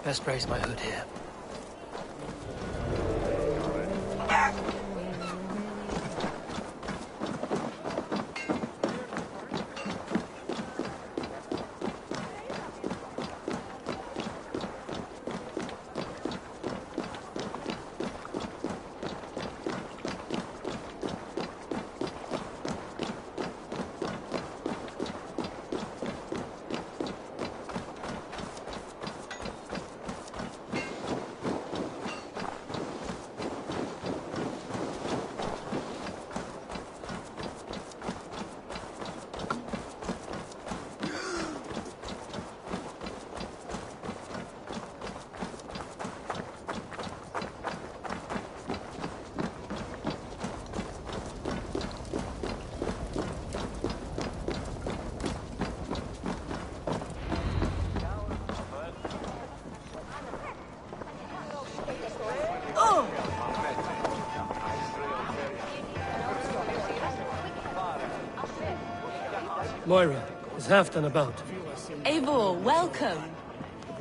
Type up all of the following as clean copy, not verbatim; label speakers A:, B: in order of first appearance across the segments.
A: Best raise my hood here. Moira, is Halfdan about?
B: Eivor, welcome!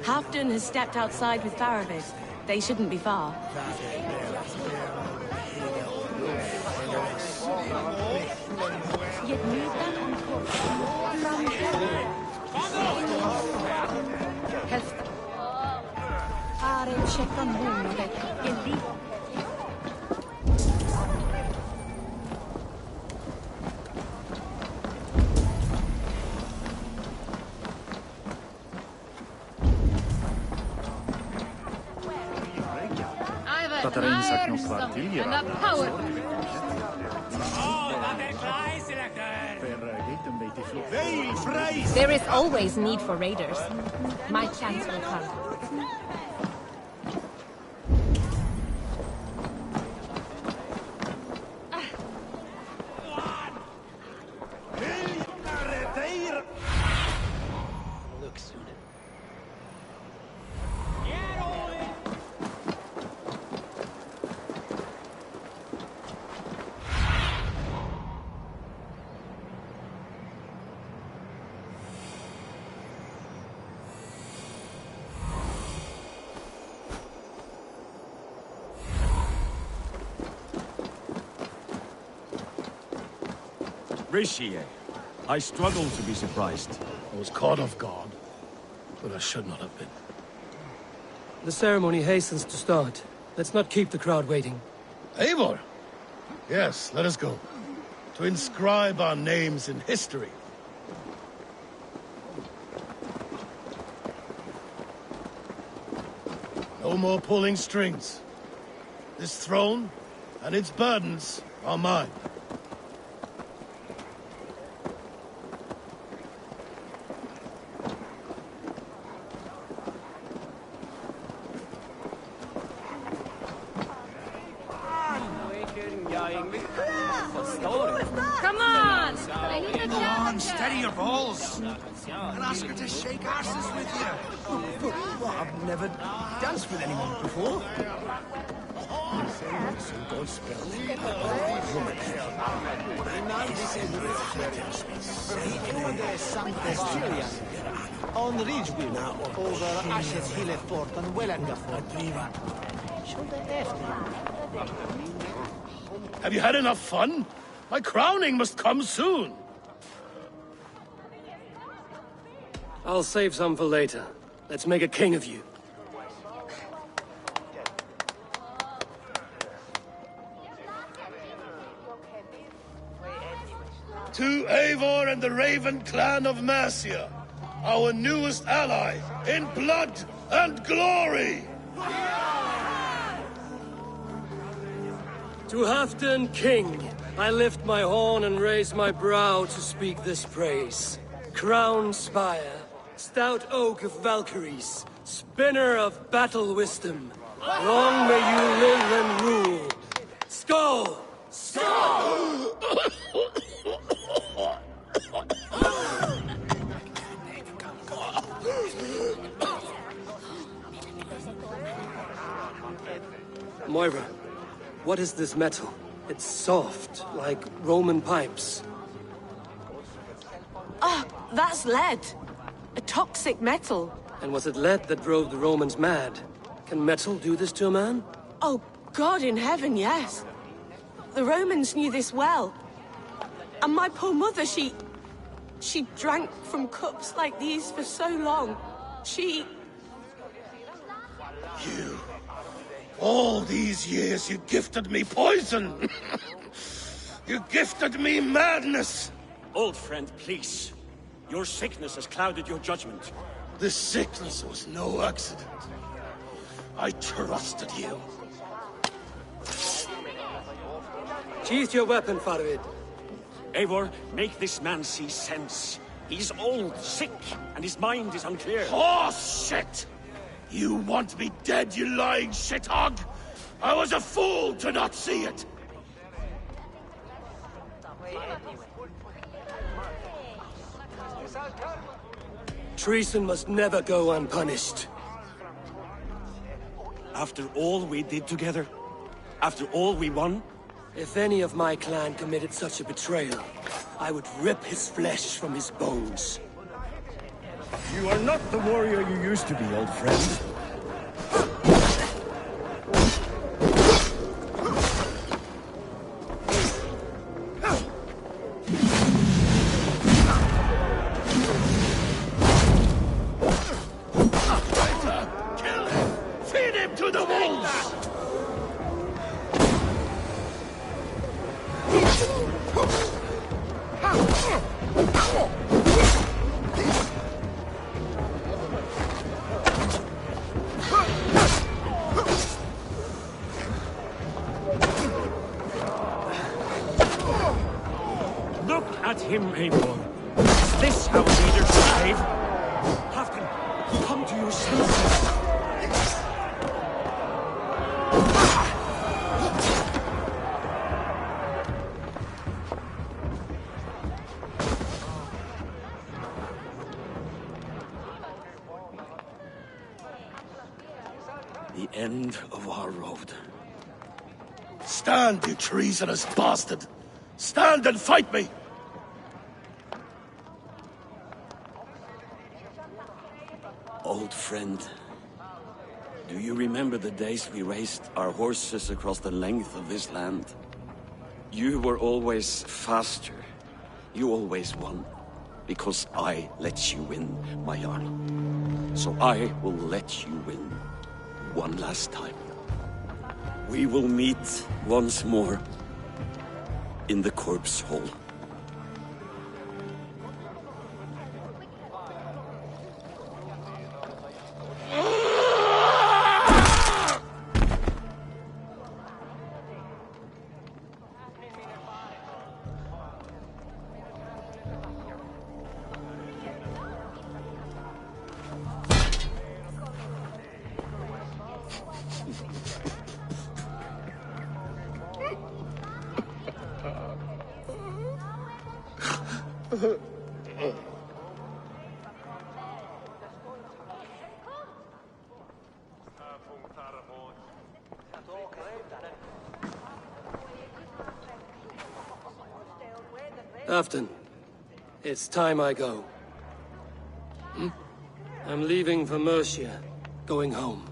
B: Halfdan has stepped outside with Faravid. They shouldn't be far.
C: There is always need for raiders. My chance will come.
D: Rishi, I struggle to be surprised.
E: I was caught off guard, but I should not have been.
A: The ceremony hastens to start. Let's not keep the crowd waiting.
E: Eivor! Yes, let us go. To inscribe our names in history. No more pulling strings. This throne and its burdens are mine.
C: Come on!
F: Go on, steady your balls. And ask her to shake asses with you. Well, I've never danced with anyone before. On Ridgeville, over Ashes Hill Fort and Wellingford.
E: Have you had enough fun? My crowning must come soon.
A: I'll save some for later. Let's make a king of you.
E: To Eivor and the Raven clan of Mercia, our newest ally in blood and glory!
A: To Halfdan, king, I lift my horn and raise my brow to speak this praise. Crown spire, stout oak of Valkyries, spinner of battle wisdom. Long may you live and rule. Skull! Skull! Moira, what is this metal? It's soft, like Roman pipes.
B: Ah, that's lead. A toxic metal.
A: And was it lead that drove the Romans mad? Can metal do this to a man?
B: Oh, God in heaven, yes. The Romans knew this well. And my poor mother, she drank from cups like these for so long. You...
E: All these years you gifted me poison! You gifted me madness!
D: Old friend, please. Your sickness has clouded your judgment.
E: This sickness was no accident. I trusted you.
A: Sheath your weapon, Faravid.
D: Eivor, make this man see sense. He's old, sick, and his mind is unclear.
E: Horse shit! You want me dead, you lying shithog? I was a fool to not see it!
A: Treason must never go unpunished.
D: After all we did together? After all we won?
A: If any of my clan committed such a betrayal, I would rip his flesh from his bones.
D: You are not the warrior you used to be, old friend.
E: Kill him! Feed him to the wolves!
D: Look at him, Eivor. Is this how leaders behave? Halfdan, come to your senses. The end of our road.
E: Stand, you treasonous bastard! Stand and fight me!
D: Old friend, do you remember the days we raced our horses across the length of this land? You were always faster. You always won. Because I let you win, my Jarl. So I will let you win one last time. We will meet once more in the corpse hall.
A: Halfdan, it's time I go. I'm leaving for Mercia, going home.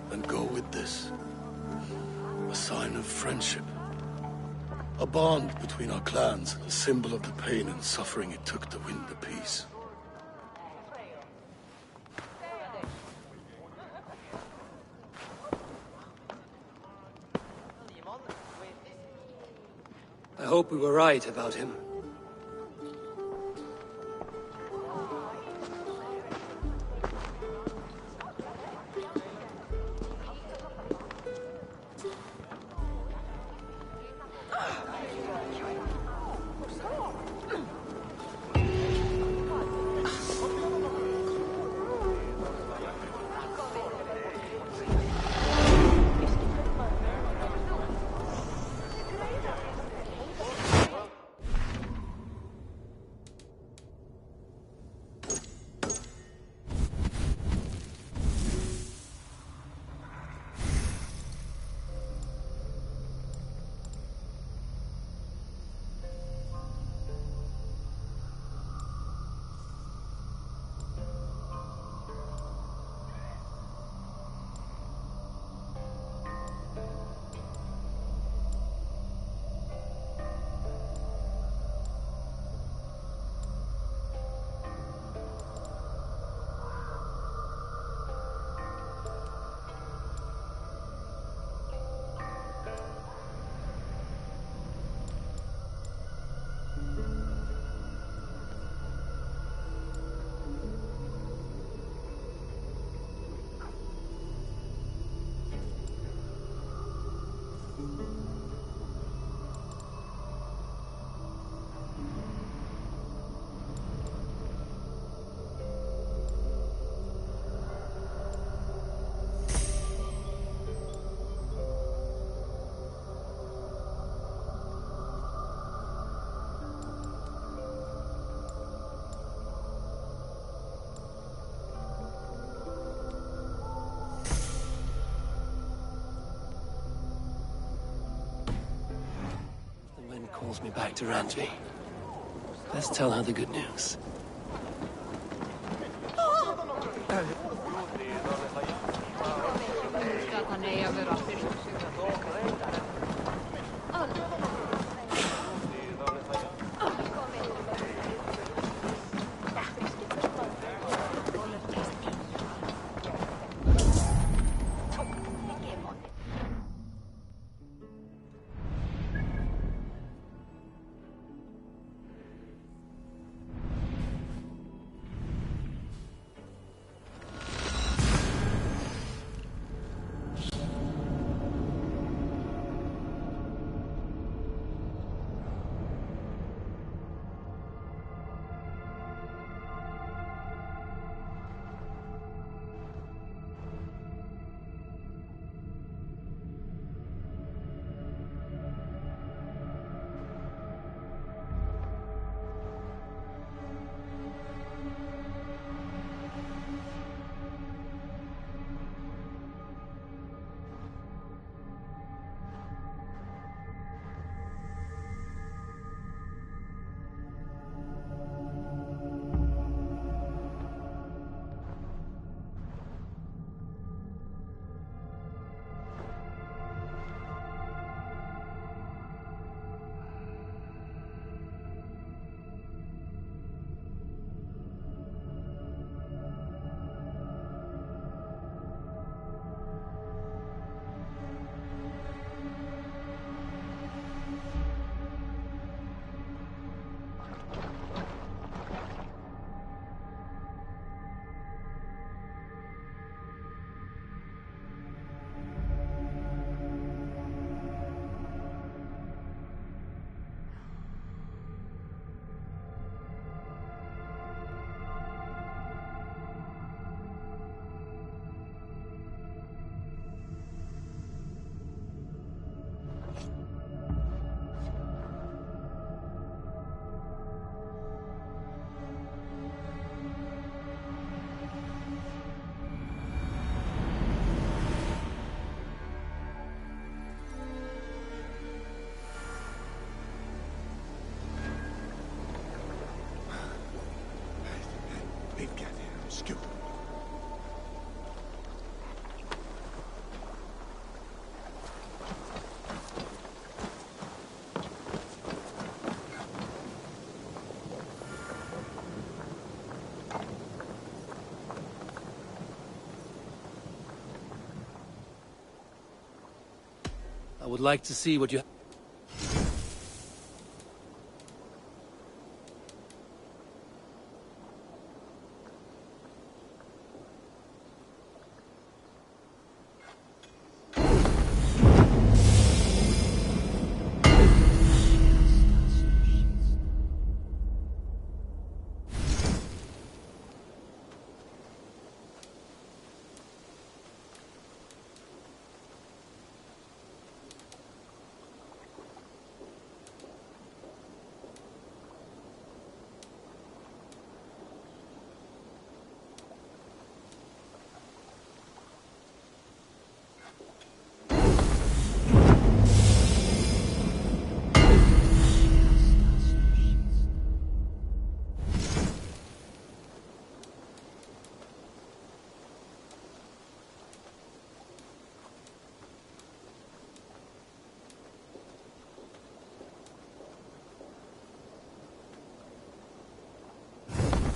E: Then go with this. A sign of friendship. A bond between our clans, a symbol of the pain and suffering it took to win the peace.
A: I hope we were right about him. pulls me back to Randvi. Let's tell her the good news. I would like to see what you...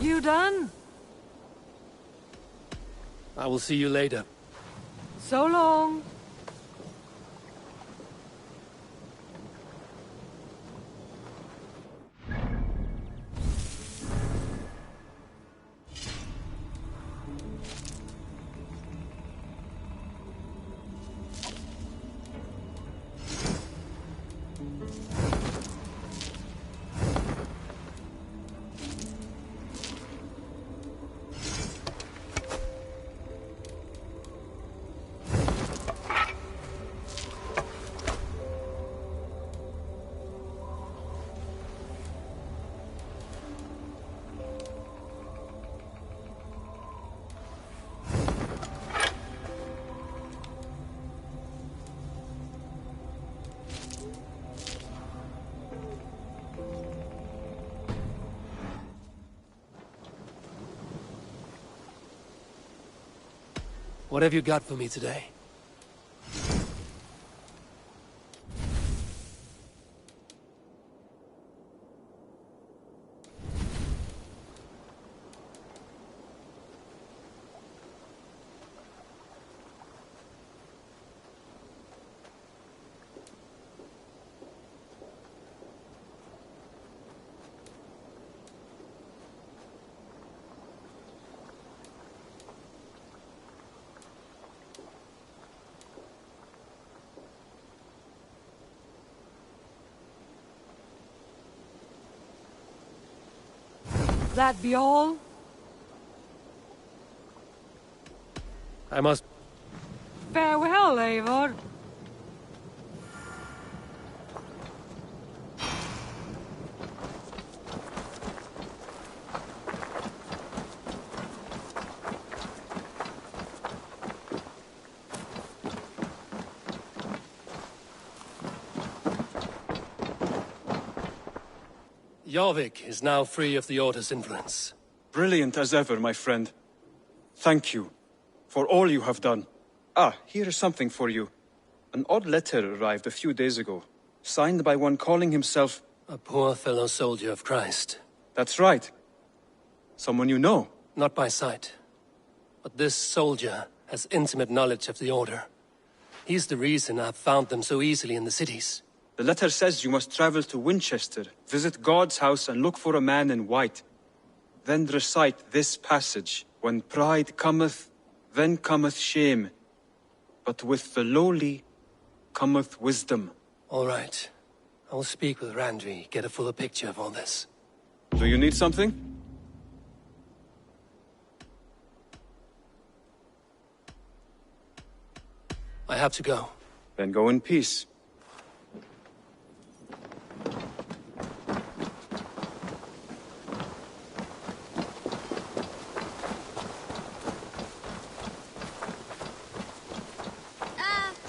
G: You done?
A: I will see you later.
G: So long.
A: What have you got for me today?
G: That be all?
A: I must...
G: Farewell, Eivor.
A: Jorvik is now free of the Order's influence.
H: Brilliant as ever, my friend. Thank you for all you have done. Ah, here is something for you. An odd letter arrived a few days ago, signed by one calling himself...
A: A poor fellow soldier of Christ.
H: That's right. Someone you know.
A: Not by sight. But this soldier has intimate knowledge of the Order. He's the reason I've found them so easily in the cities.
H: The letter says you must travel to Winchester, visit God's house and look for a man in white. Then recite this passage. When pride cometh, then cometh shame. But with the lowly cometh wisdom.
A: All right. I will speak with Randvi, get a fuller picture of all this.
H: Do you need something?
A: I have to go.
H: Then go in peace.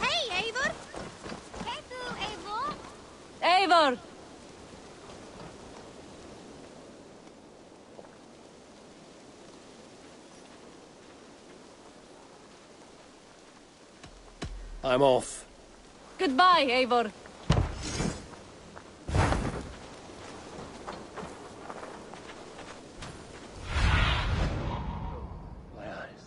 I: Hey, Eivor! Hey, Eivor!
G: Eivor!
A: I'm off.
G: Goodbye, Eivor.
A: My eyes.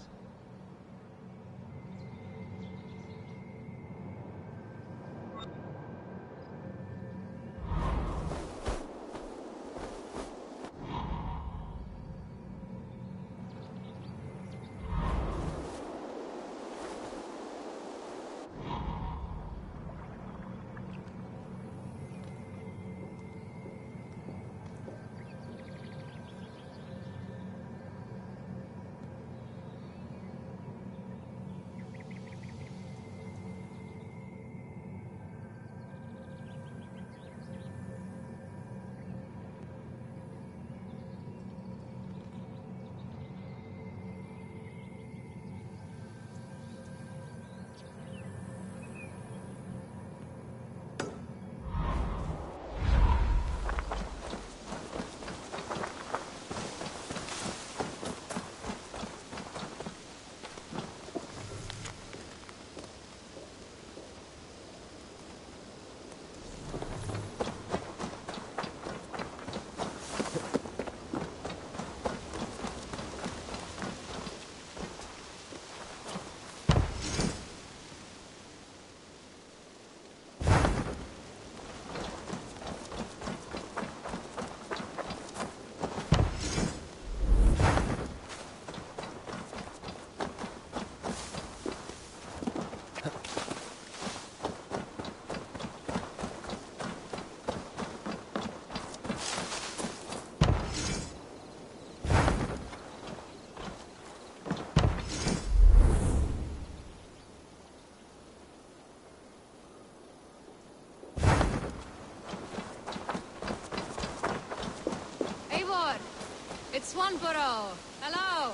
I: It's Swanborough. Hello.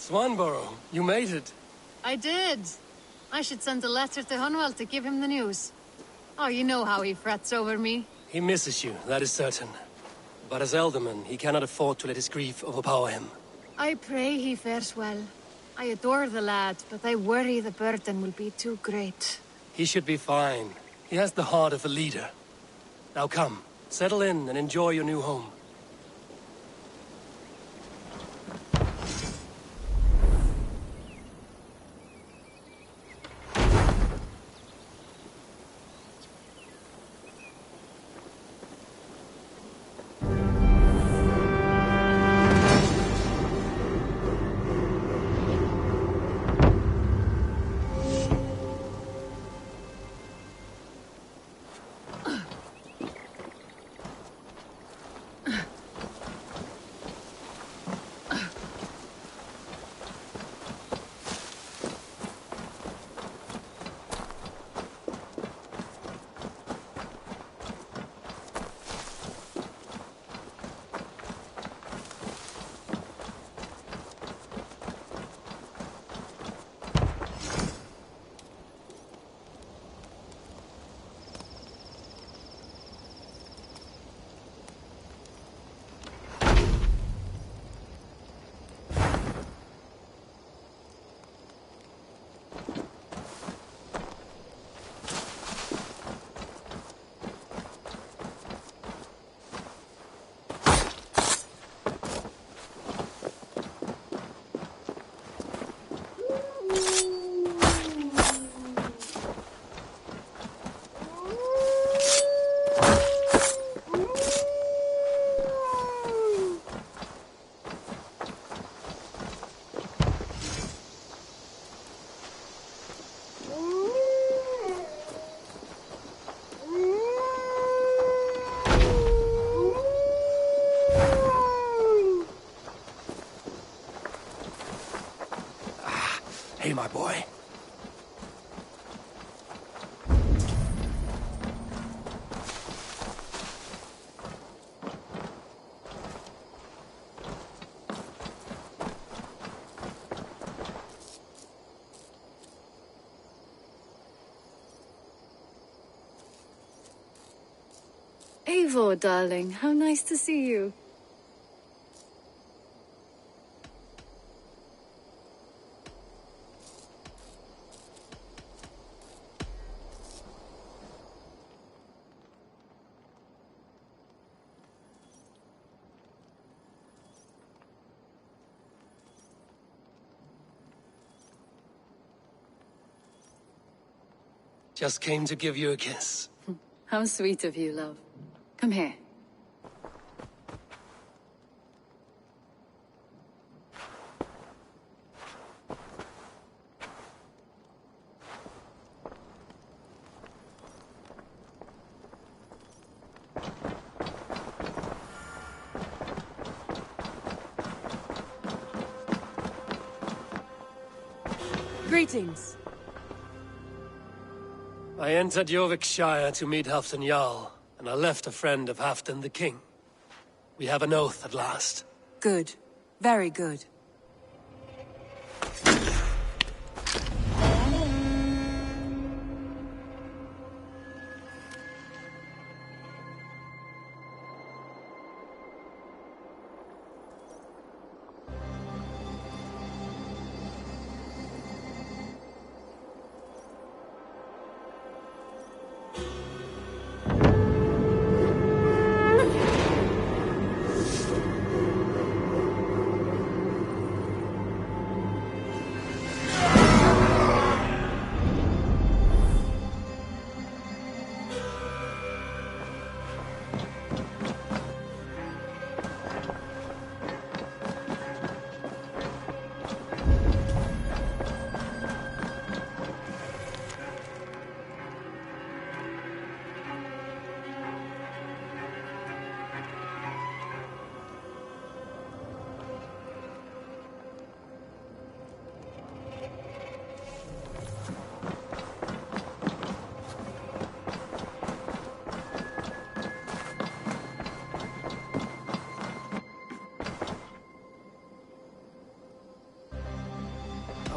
A: Swanborough, you made it.
I: I did. I should send a letter to Hunwell to give him the news. Oh, you know how he frets over me.
A: He misses you, that is certain. But as Elderman, he cannot afford to let his grief overpower him.
I: I pray he fares well. I adore the lad, but I worry the burden will be too great.
A: He should be fine. He has the heart of a leader. Now come, settle in and enjoy your new home. Hey, my boy.
J: Eivor, darling, how nice to see you.
A: Just came to give you a kiss.
J: How sweet of you, love. Come here.
G: Greetings.
A: I entered Jorvikshire to meet Halfdan Jarl, and I left a friend of Halfdan the King. We have an oath at last.
G: Good. Very good.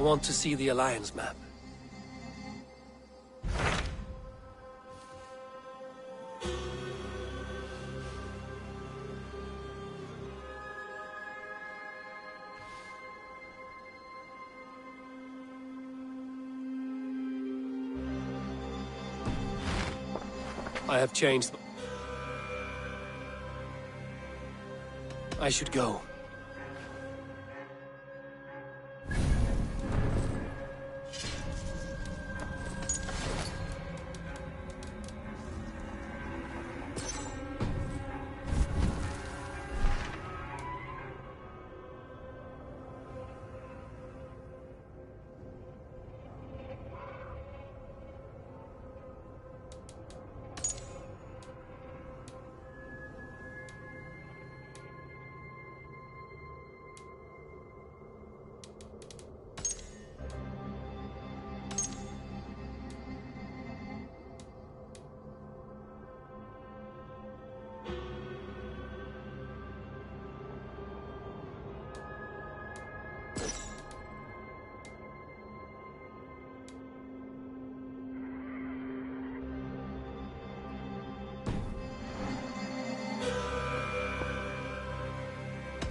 A: want to see the Alliance map. I have changed. I should go.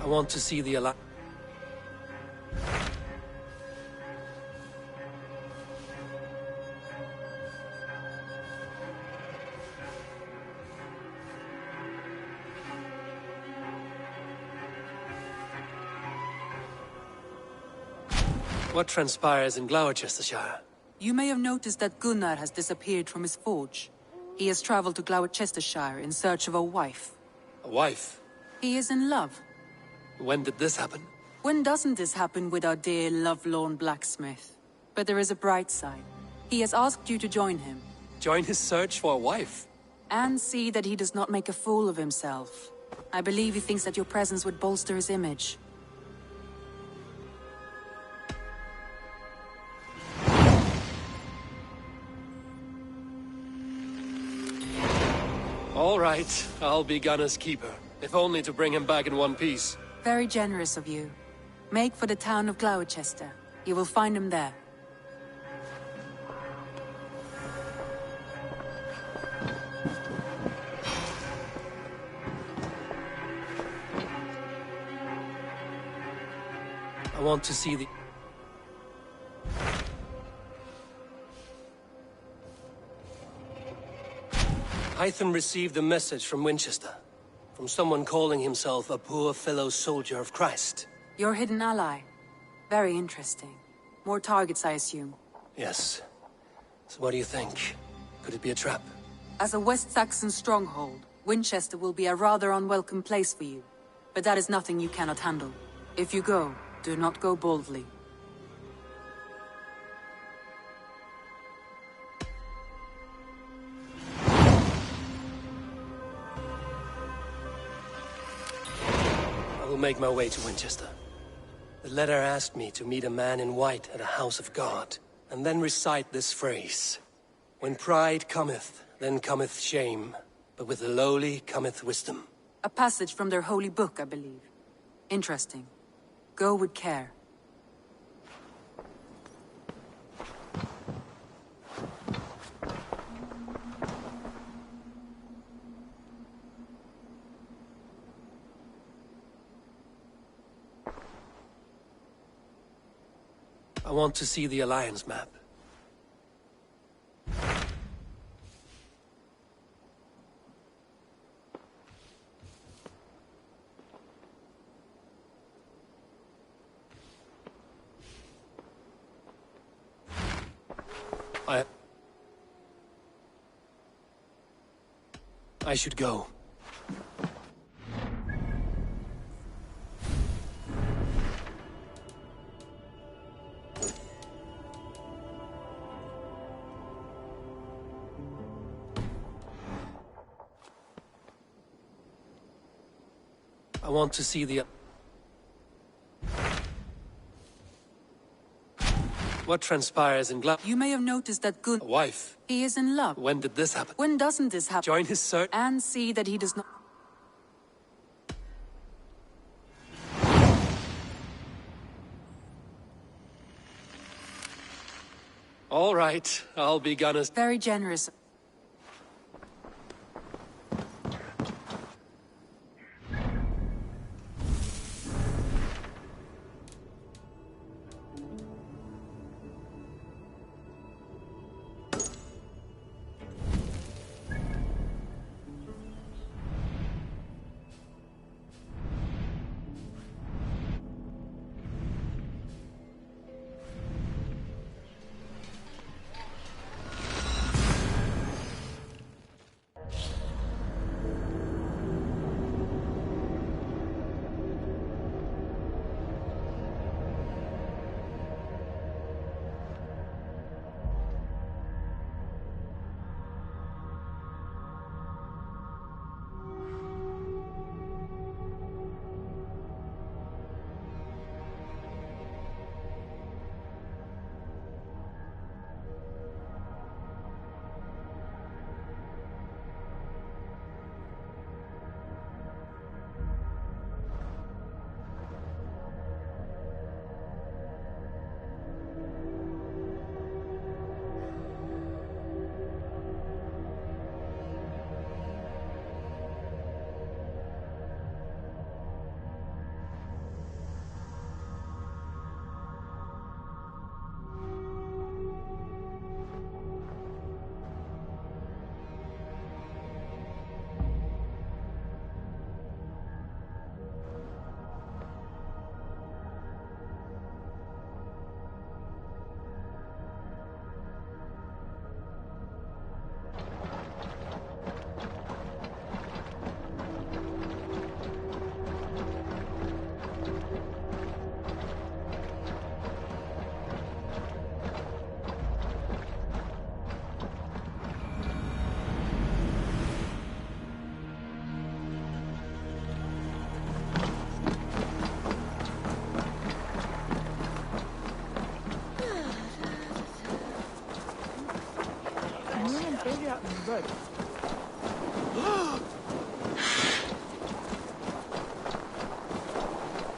A: I want to see the Alliance. What transpires in Gloucestershire?
G: You may have noticed that Gunnar has disappeared from his forge. He has traveled to Gloucestershire in search of a wife.
A: A wife?
G: He is in love.
A: When did this happen?
G: When doesn't this happen with our dear lovelorn blacksmith? But there is a bright side. He has asked you to join him.
A: Join his search for a wife?
G: And see that he does not make a fool of himself. I believe he thinks that your presence would bolster his image.
A: All right, I'll be Gunner's keeper, if only to bring him back in one piece.
G: Very generous of you. Make for the town of Gloucester. You will find him there.
A: I want to see the... Hytham received a message from Winchester. From someone calling himself a poor fellow soldier of Christ.
G: Your hidden ally. Very interesting. More targets, I assume.
A: Yes. So what do you think? Could it be a trap?
G: As a West Saxon stronghold, Winchester will be a rather unwelcome place for you. But that is nothing you cannot handle. If you go, do not go boldly.
A: I will make my way to Winchester. The letter asked me to meet a man in white at a house of God, and then recite this phrase. When pride cometh, then cometh shame, but with the lowly cometh wisdom.
G: A passage from their holy book, I believe. Interesting. Go with care.
A: I want to see the Alliance map. I should go. I want to see the... What transpires in
G: You may have noticed that
A: A wife?
G: He is in love.
A: When did this happen?
G: When doesn't this happen?
A: Join his search...
G: And see that he does not...
A: All right, I'll be Gunner's.
G: Very generous.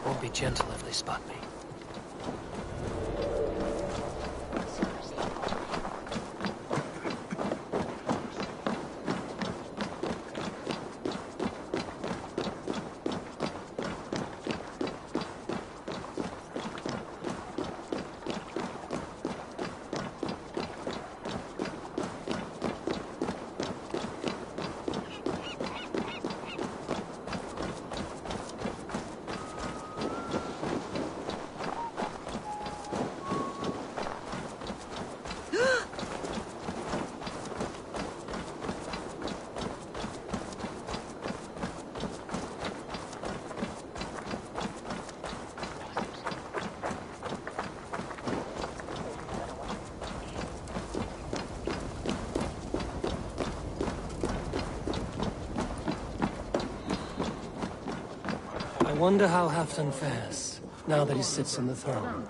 A: Won't be gentle if they spot me. I wonder how Halfdan fares, now that he sits on the throne.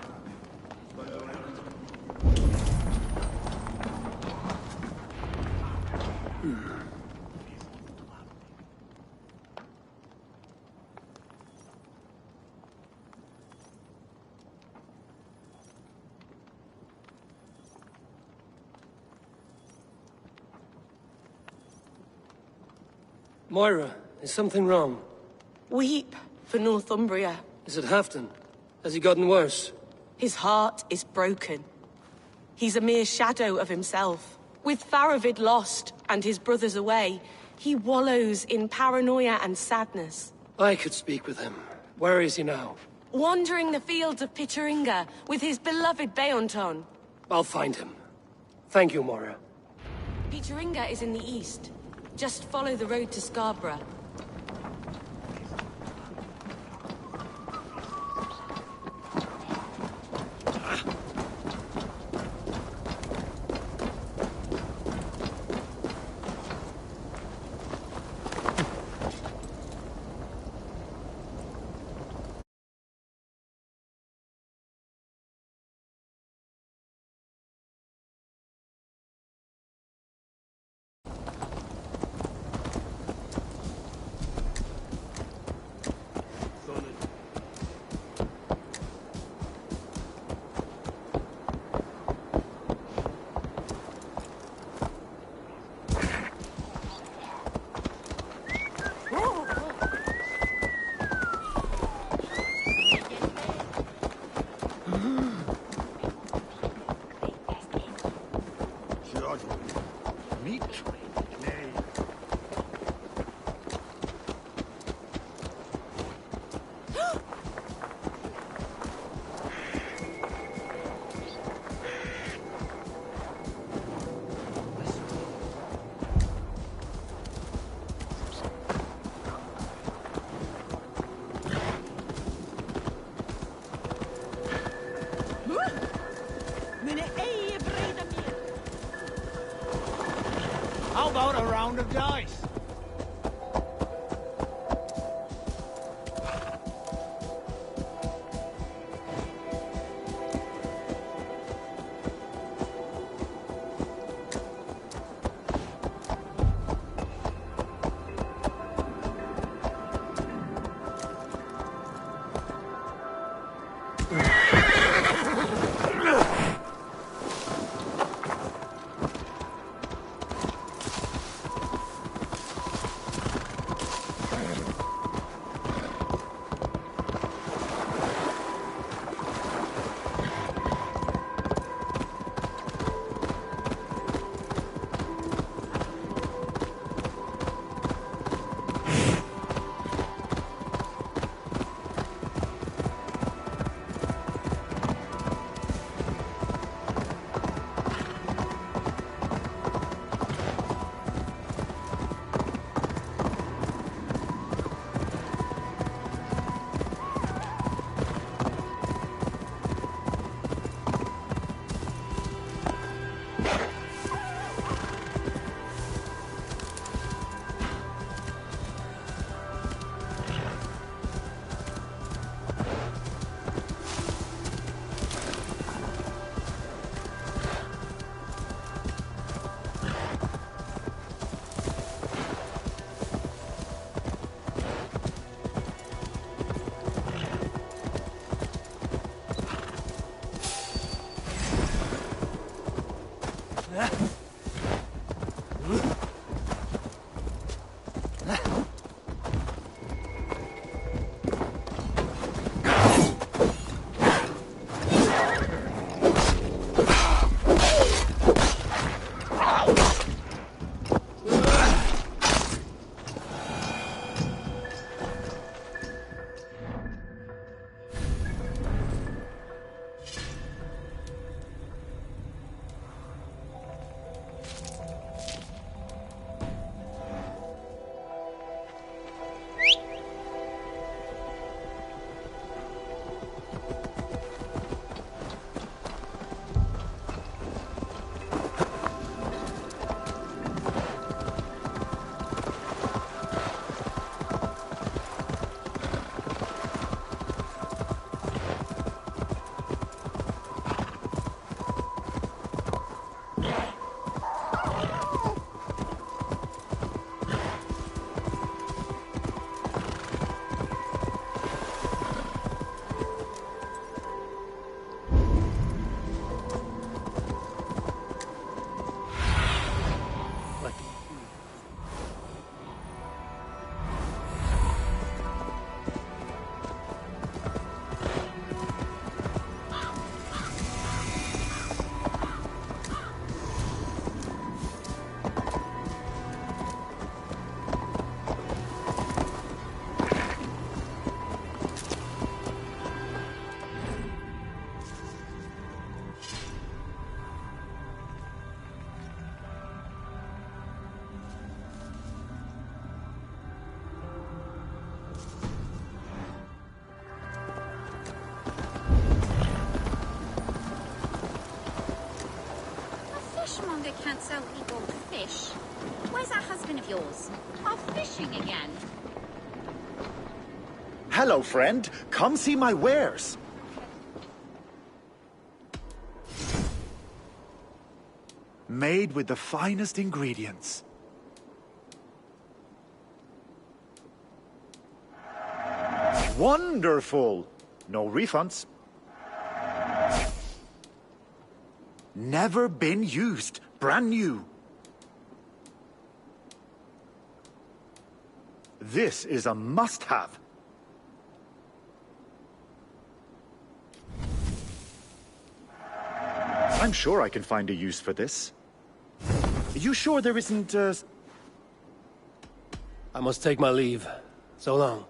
A: Moira, is something wrong?
B: Weep for Northumbria.
A: Is it Halfdan? Has he gotten worse?
B: His heart is broken. He's a mere shadow of himself. With Faravid lost and his brothers away, he wallows in paranoia and sadness.
A: I could speak with him. Where is he now?
B: Wandering the fields of Pittaringa with his beloved Beonton.
A: I'll find him. Thank you, Moira.
B: Pittaringa is in the east. Just follow the road to Scarborough.
F: about a round of dice?
K: Can't sell people fish. Where's that husband of yours? Off fishing again.
L: Hello, friend. Come see my wares. Made with the finest ingredients. Wonderful! No refunds. Never been used. Brand new. This is a must-have. I'm sure I can find a use for this. Are you sure there isn't,
A: I must take my leave. So long.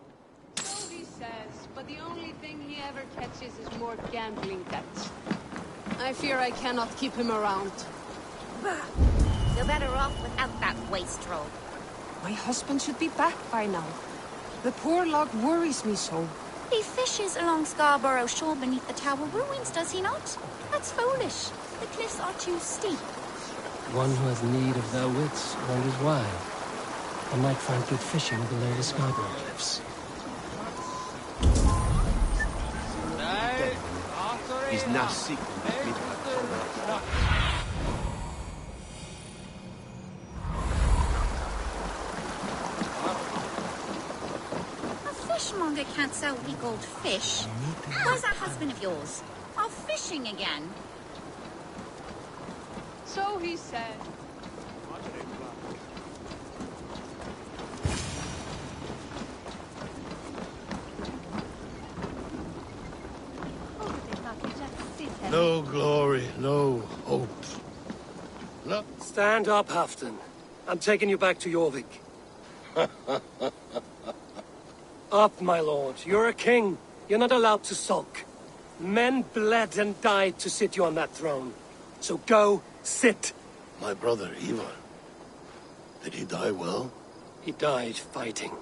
M: So he says, but the only thing he ever catches is more gambling debts. I fear I cannot keep him around.
K: You're better off without that wastrel.
B: My husband should be back by now. The poor log worries me so.
K: He fishes along Scarborough Shore beneath the tower ruins, does he not? That's foolish. The cliffs are too steep.
A: One who has need of their wits wanders wild. I might find good fishing below the Scarborough Cliffs.
F: He's now sick.
K: A fishmonger can't sell gold fish. Where's that husband of yours? Off fishing again.
M: So he said.
E: No glory, no hope. No.
A: Stand up, Halfdan. I'm taking you back to Jorvik. Up, my lord. You're a king. You're not allowed to sulk. Men bled and died to sit you on that throne. So go, sit.
E: My brother, Ivar. Did he die well?
A: He died fighting.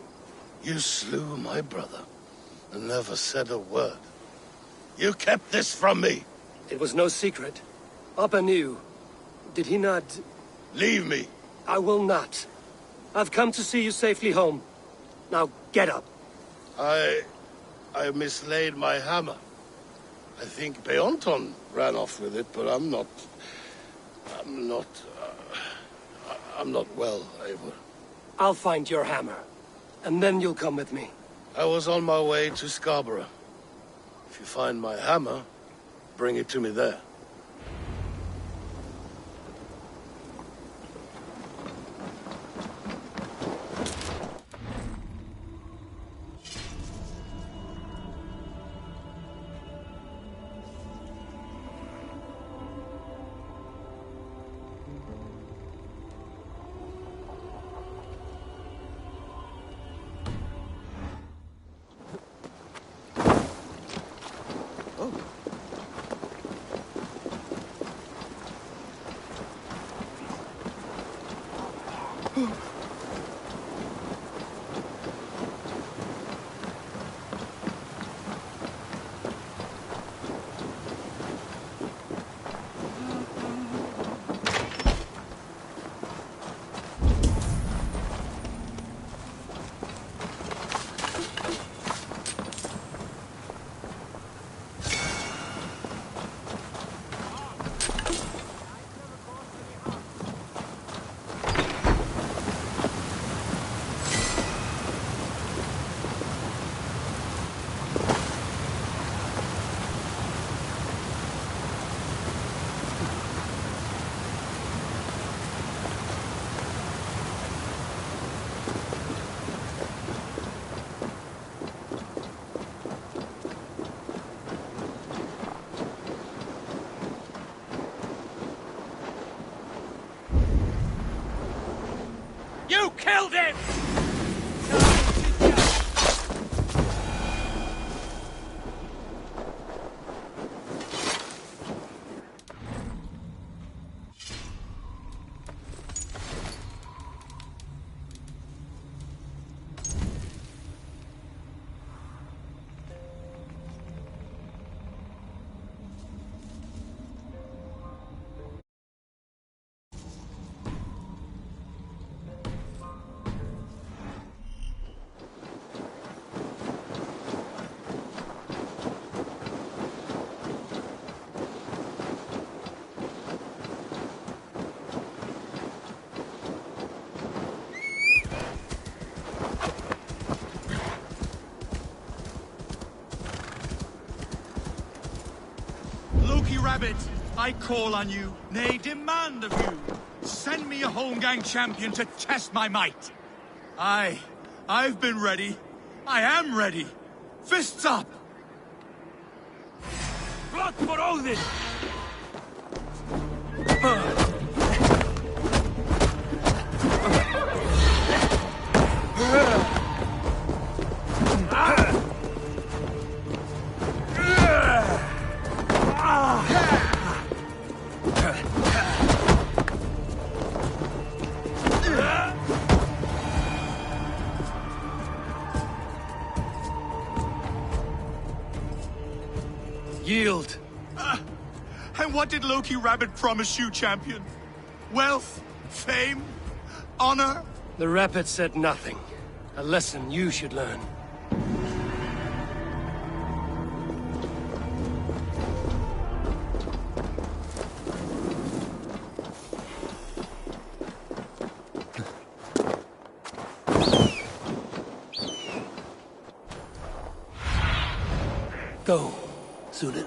E: You slew my brother and never said a word. You kept this from me.
A: It was no secret. Appa knew. Did he not...
E: Leave me.
A: I will not. I've come to see you safely home. Now get up.
E: I mislaid my hammer. I think Beonton ran off with it, but I'm not well, Eivor.
A: I'll find your hammer, and then you'll come with me.
E: I was on my way to Scarborough. If you find my hammer, bring it to me there.
F: You killed him! Rabbit, I call on you, nay, demand of you. Send me a Holmgang champion to test my might. I've been ready. I am ready. Fists up! Blood for Odin!
A: Yield.
F: And what did Loki Rabbit promise you, champion? Wealth? Fame? Honor?
A: The Rapid said nothing. A lesson you should learn. Go, Zulin.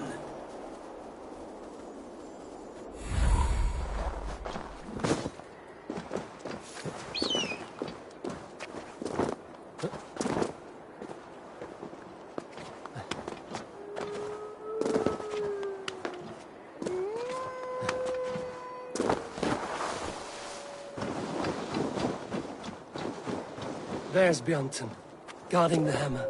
A: There's Bjornton, guarding the hammer.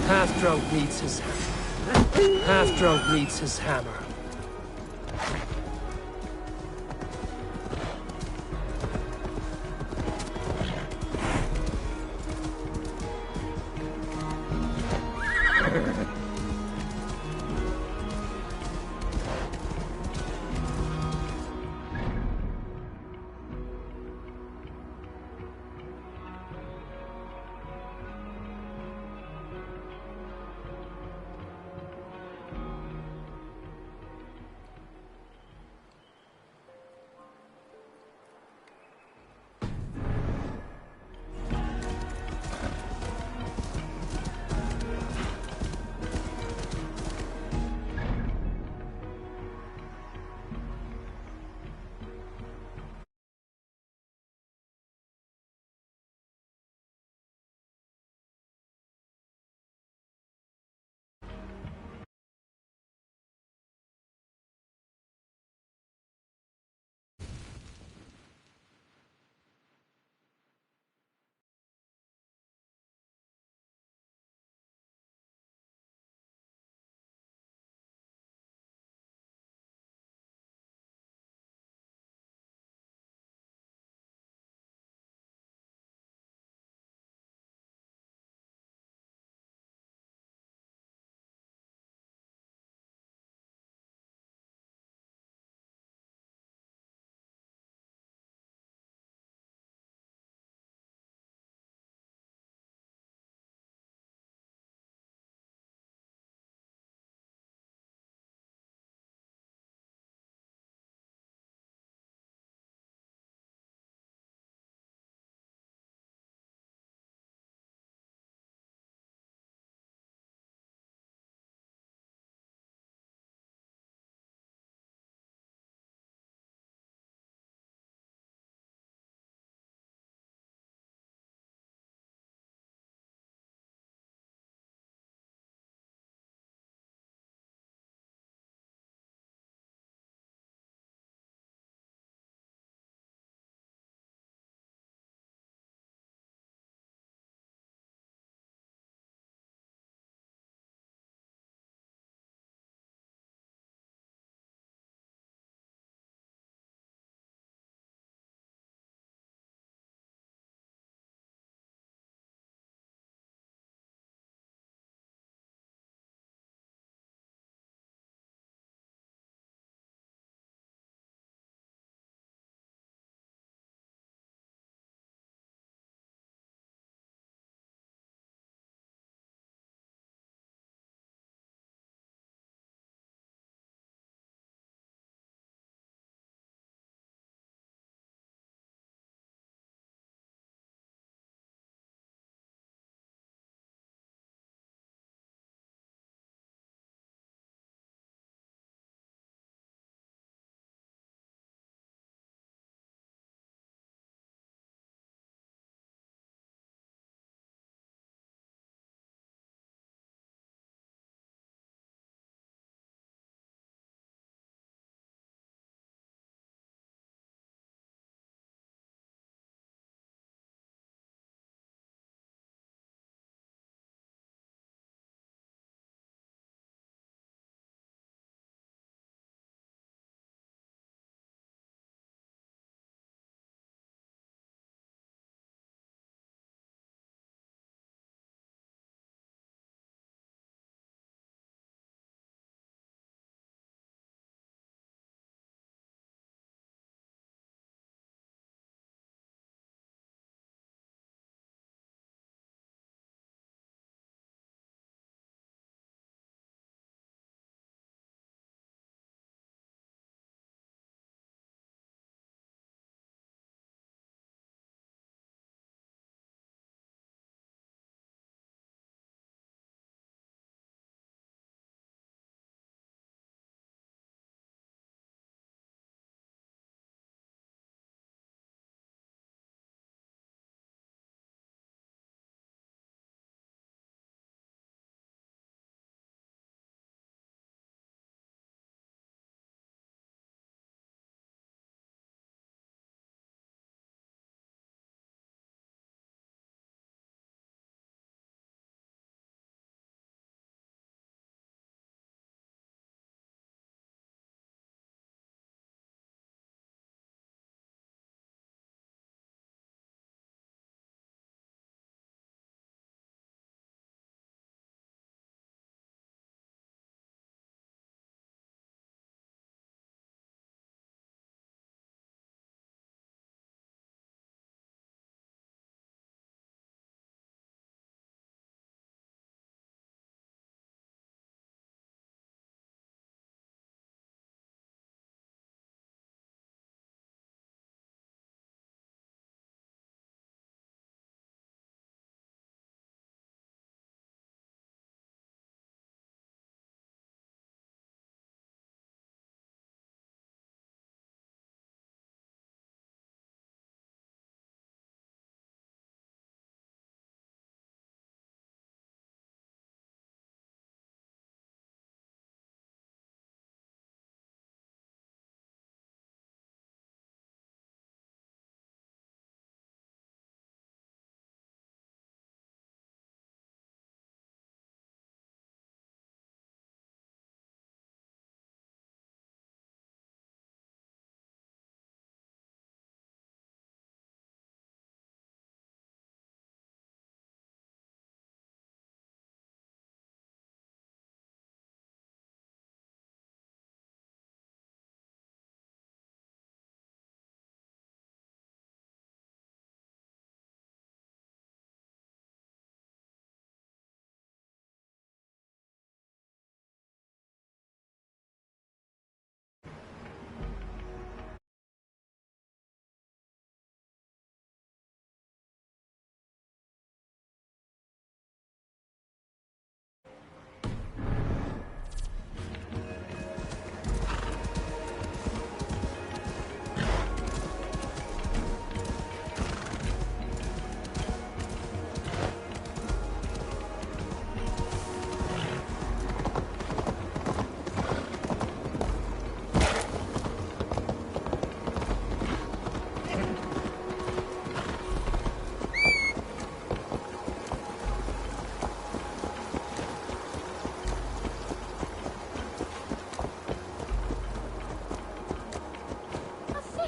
A: Half-drunk needs his hammer. Half-drunk needs his hammer.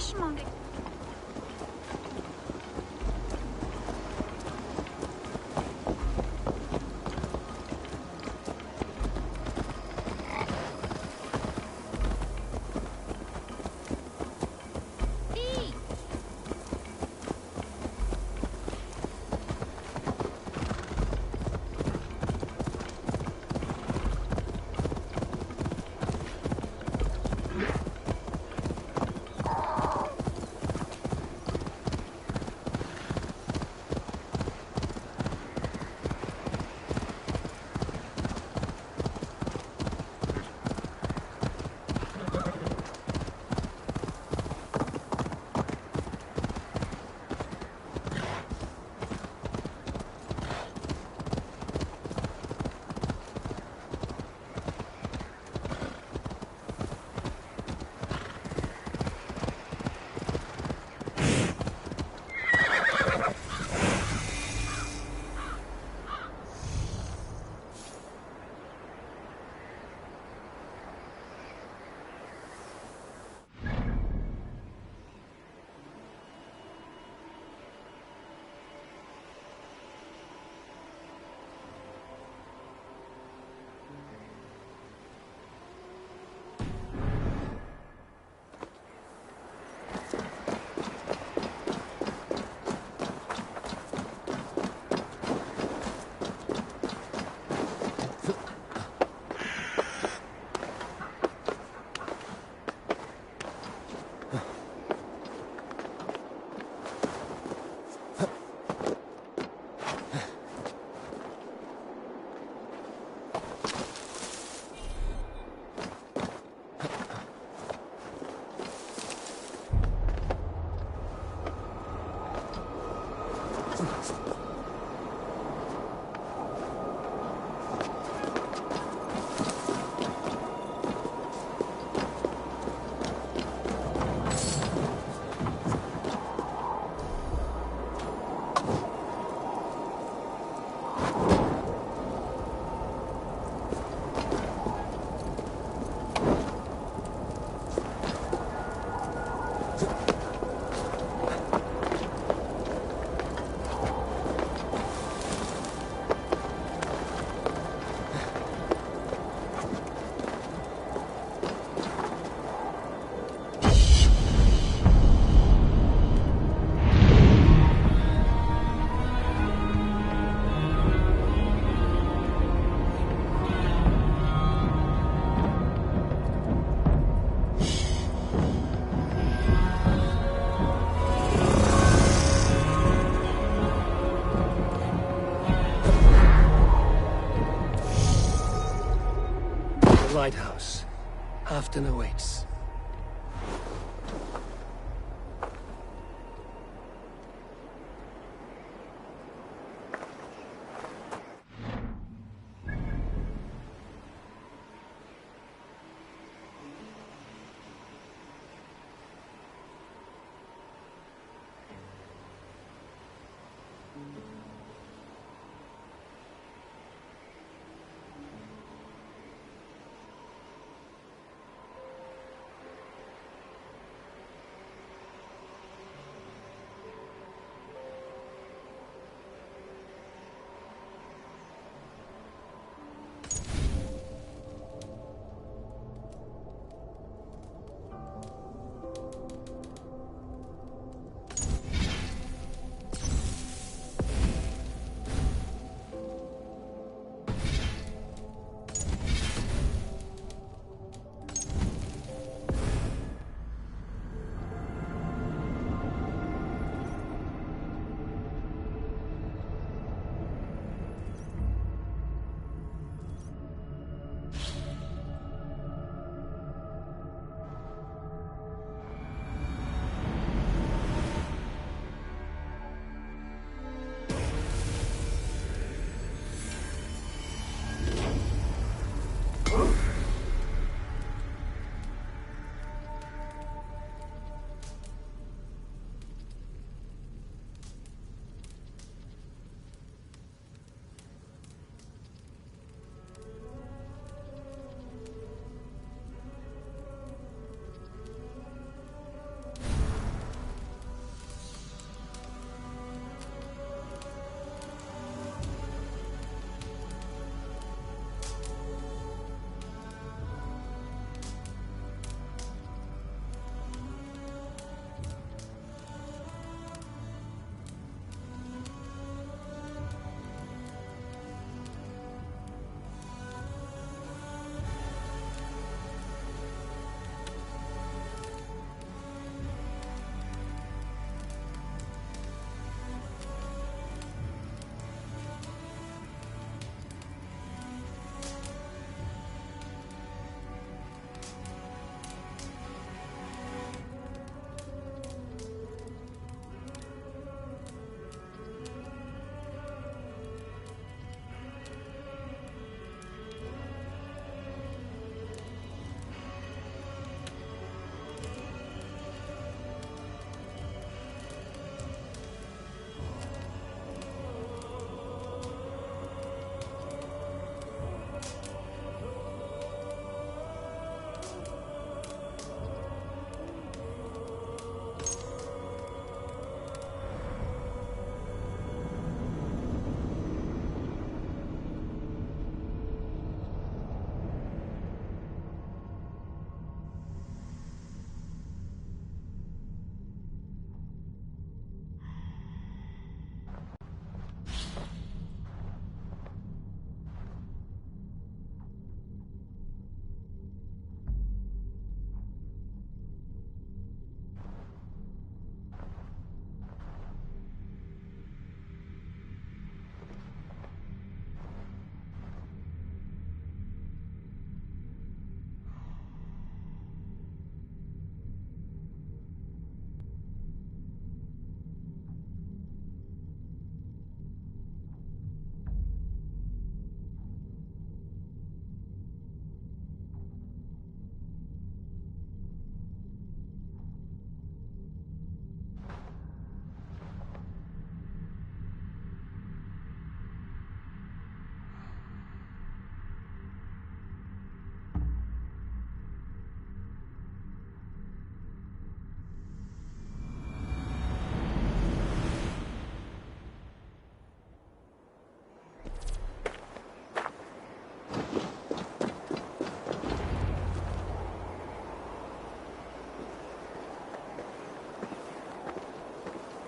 K: fishmonger.
A: Lighthouse. Halfton awaits.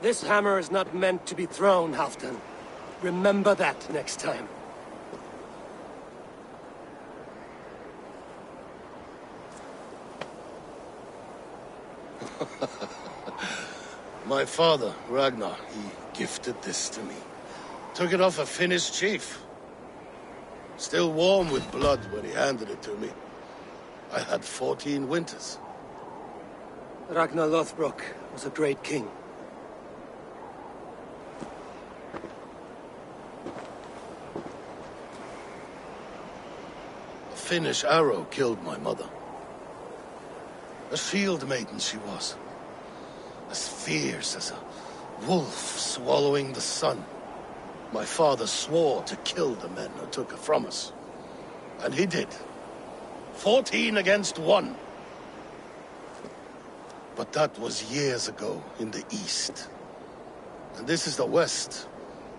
A: This hammer is not meant to be thrown, Halfdan. Remember that next time.
E: My father, Ragnar, he gifted this to me. Took it off a Finnish chief. Still warm with blood when he handed it to me. I had 14 winters.
A: Ragnar Lothbrok was a great king.
E: A Finnish arrow killed my mother. A shield maiden she was. As fierce as a wolf swallowing the sun. My father swore to kill the men who took her from us. And he did. 14 against 1. But that was years ago in the east. And this is the west,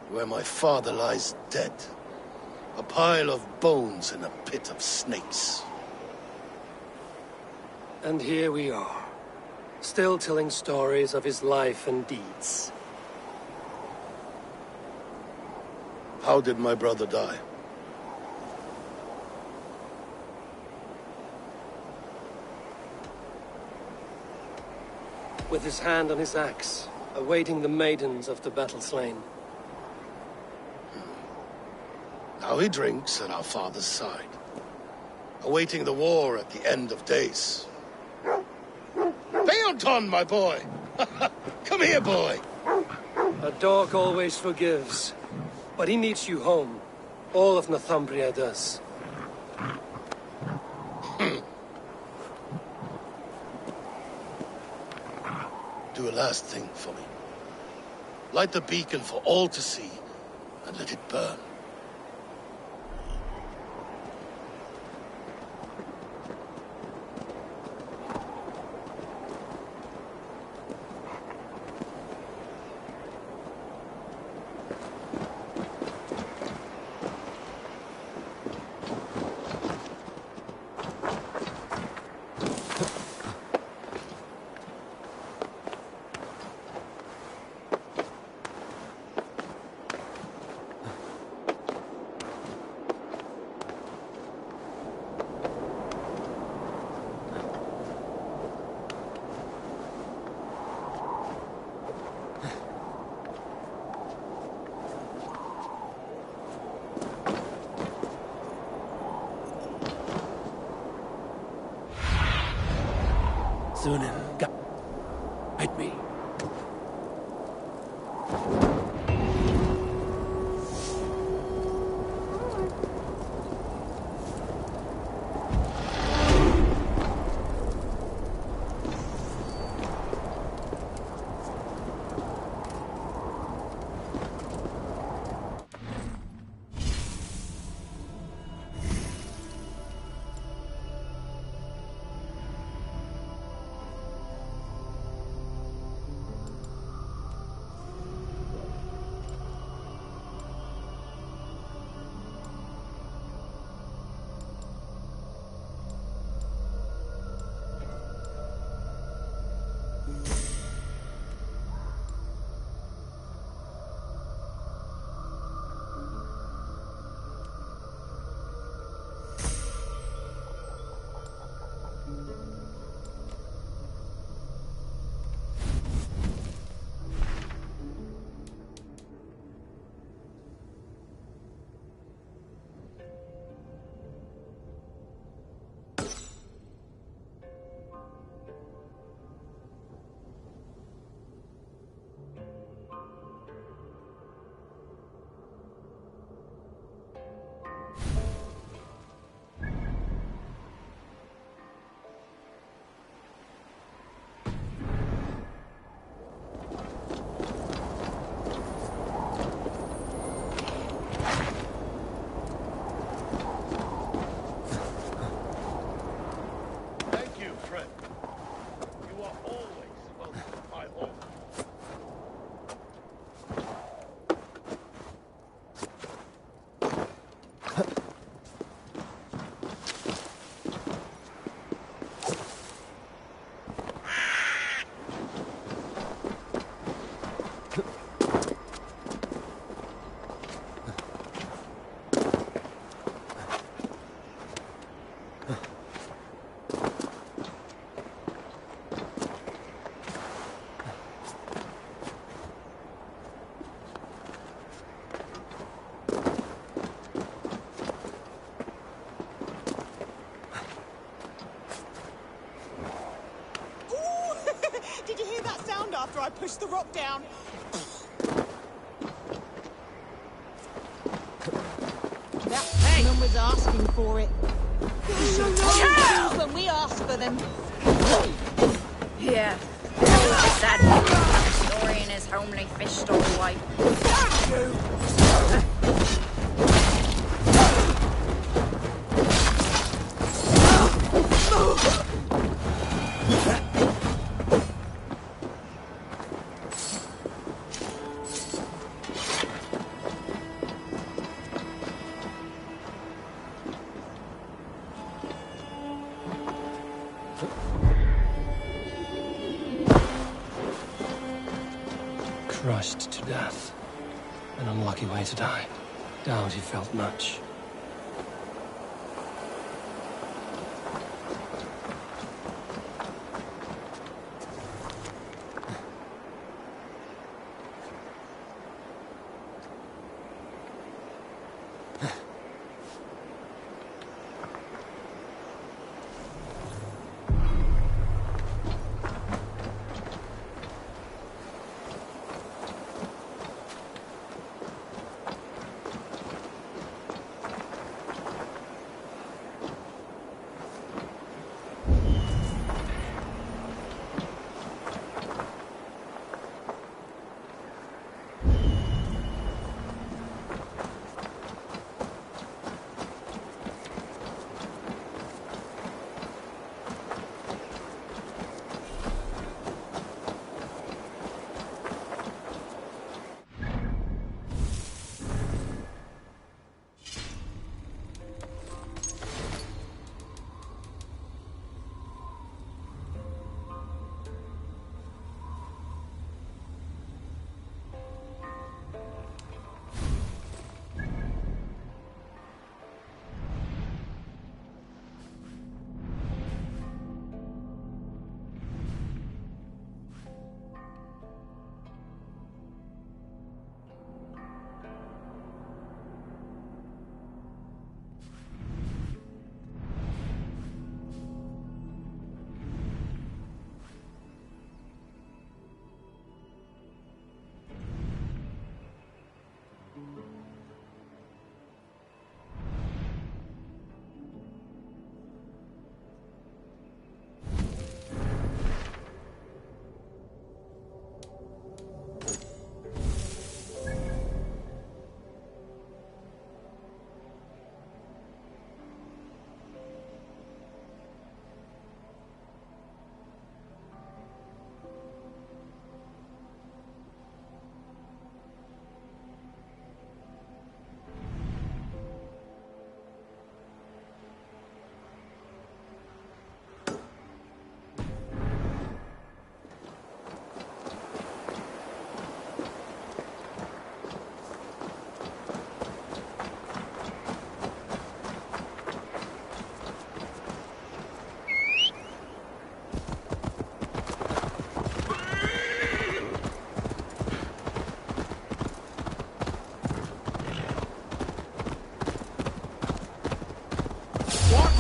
E: where my father lies dead. A pile of bones in a pit of snakes.
A: And here we are, still telling stories of his life and deeds.
E: How did my brother die?
A: With his hand on his axe, awaiting the maidens of the battle slain.
E: Now he drinks at our father's side, awaiting the war at the end of days. Beonton, my boy! Come here, boy!
A: A dog always forgives, but he needs you home. All of Northumbria does.
E: Do a last thing for me. Light the beacon for all to see, and let it burn.
A: Sunan, guide me.
N: Did you hear that sound after I pushed the rock down? That man was asking for it. When we ask for them.
K: Yeah. That story in his homely fish store wife.
A: Crushed to death. An unlucky way to die. Doubt he felt much.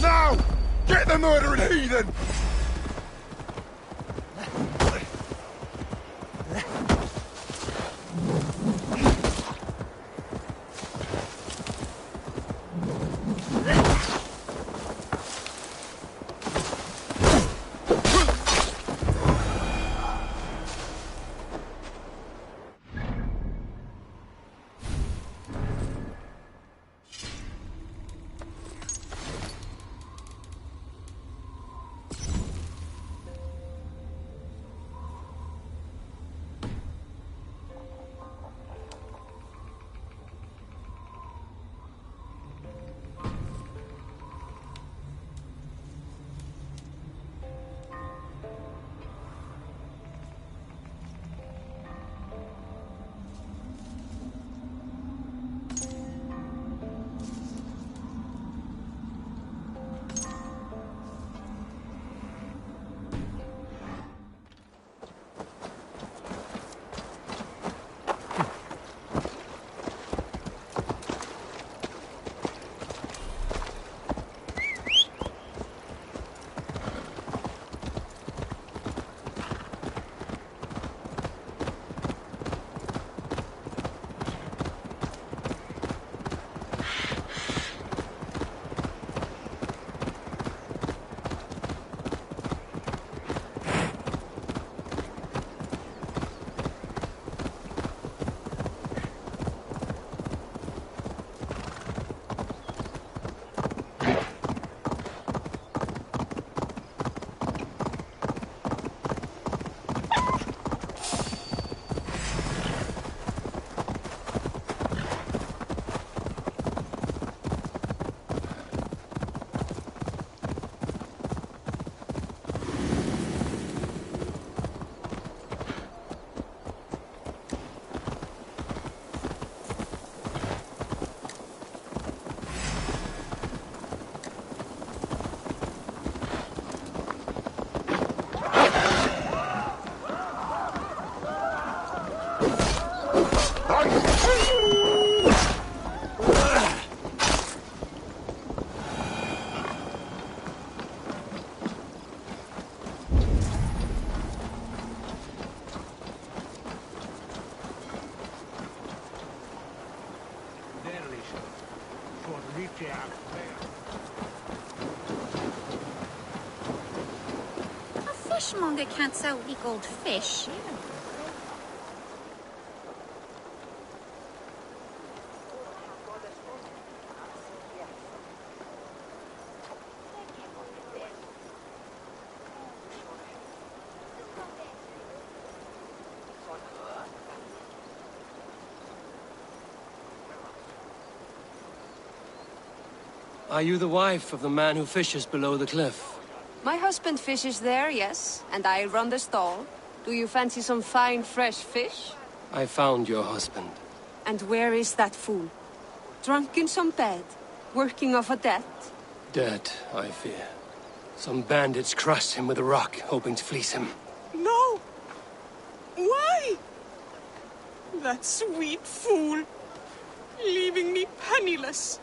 O: Now! Get the murdering heathen!
K: fishmonger can't sell the gold fish.
A: Are you the wife of the man who fishes below the cliff?
M: My husband fishes there, yes, and I run the stall. Do you fancy some fine, fresh fish?
A: I found your husband.
M: And where is that fool? Drunk in some bed, working off a debt?
A: Dead, I fear. Some bandits crushed him with a rock, hoping to fleece him.
B: No! Why? That sweet fool, leaving me penniless.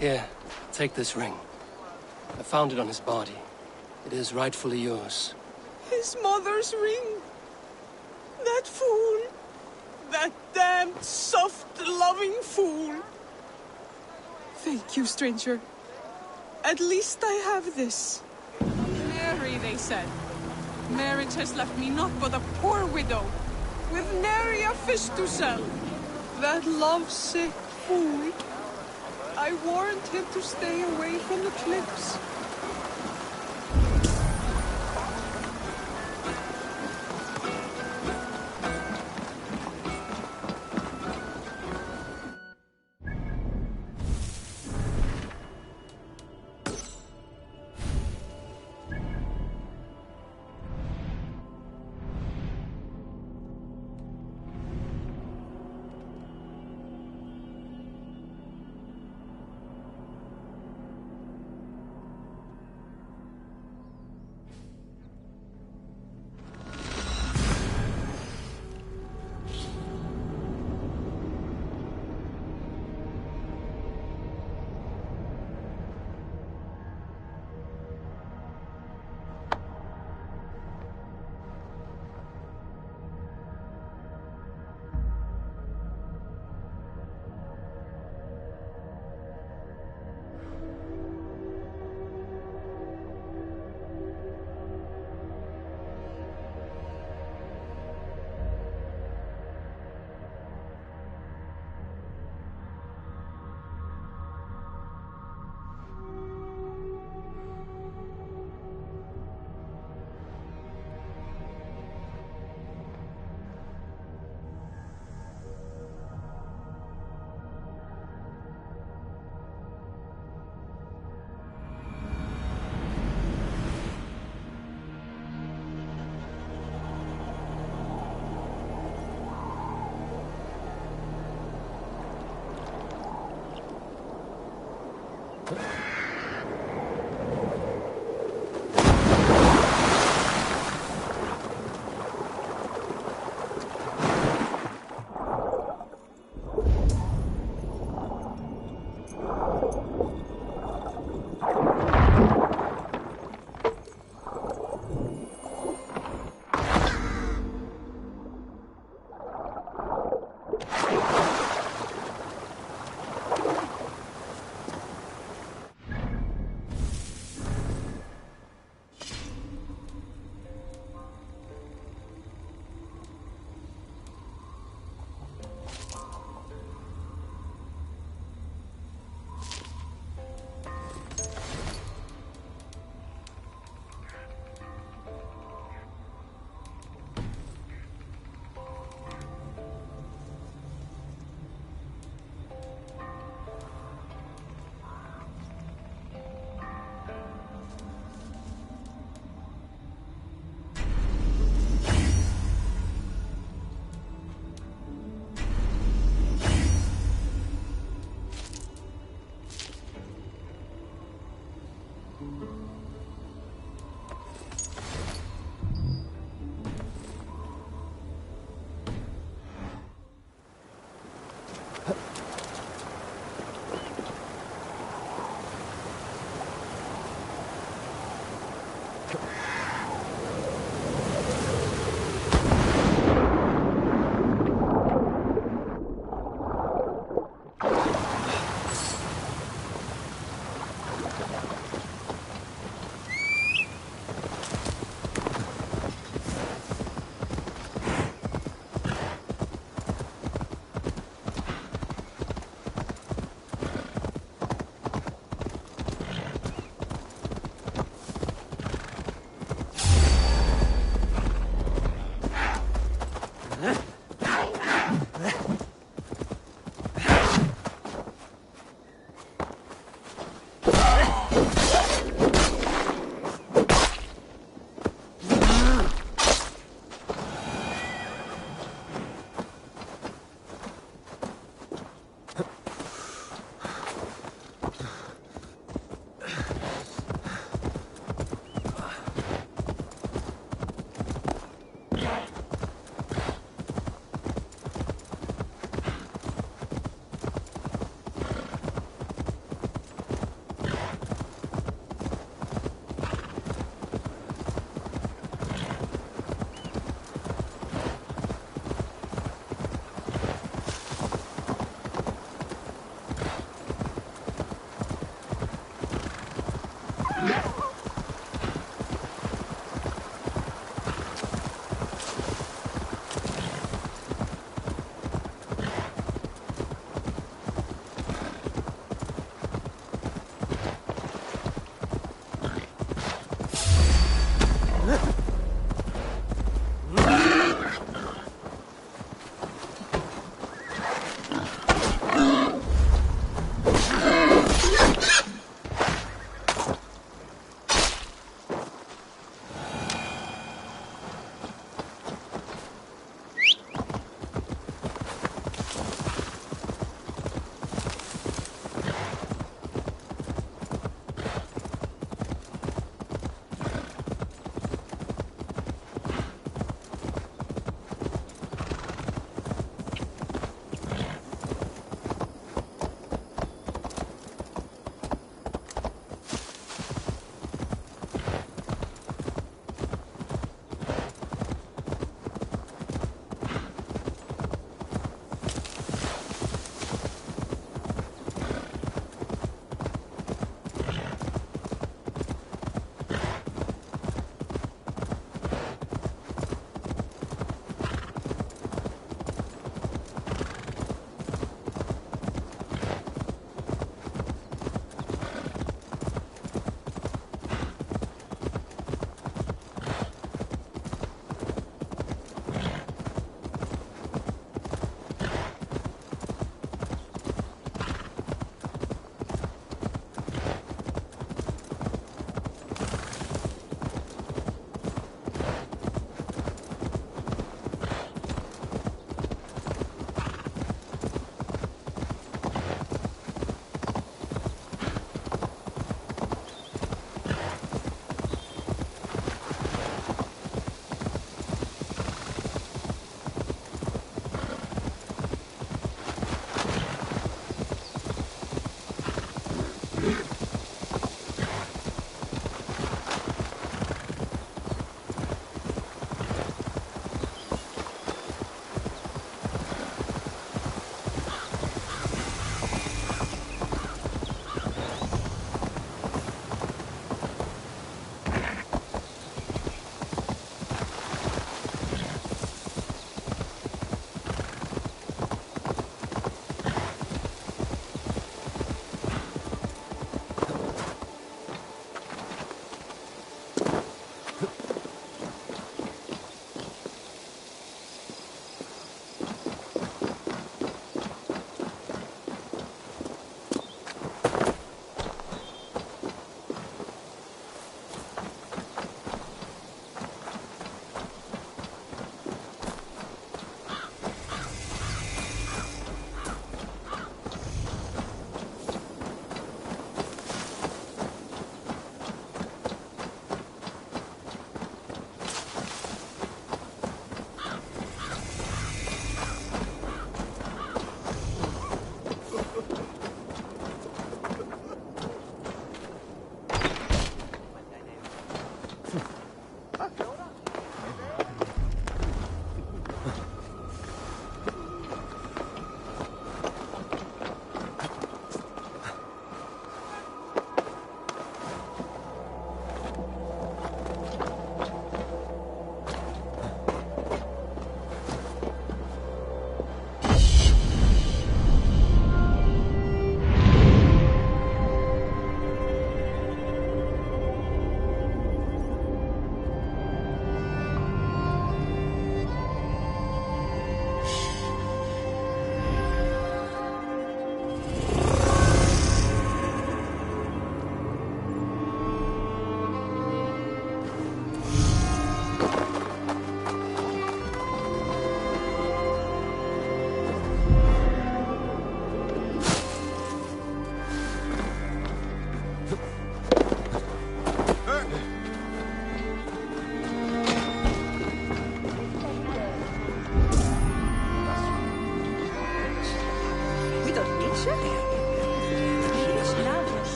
A: Here, take this ring. I found it on his body. It is rightfully yours.
B: His mother's ring. That fool. That damned, soft, loving fool. Thank you, stranger. At least I have this. Mary, they said. Marriage has left me naught but a poor widow, with nary a fish to sell. That love-sick fool. I warned him to stay away from the cliffs.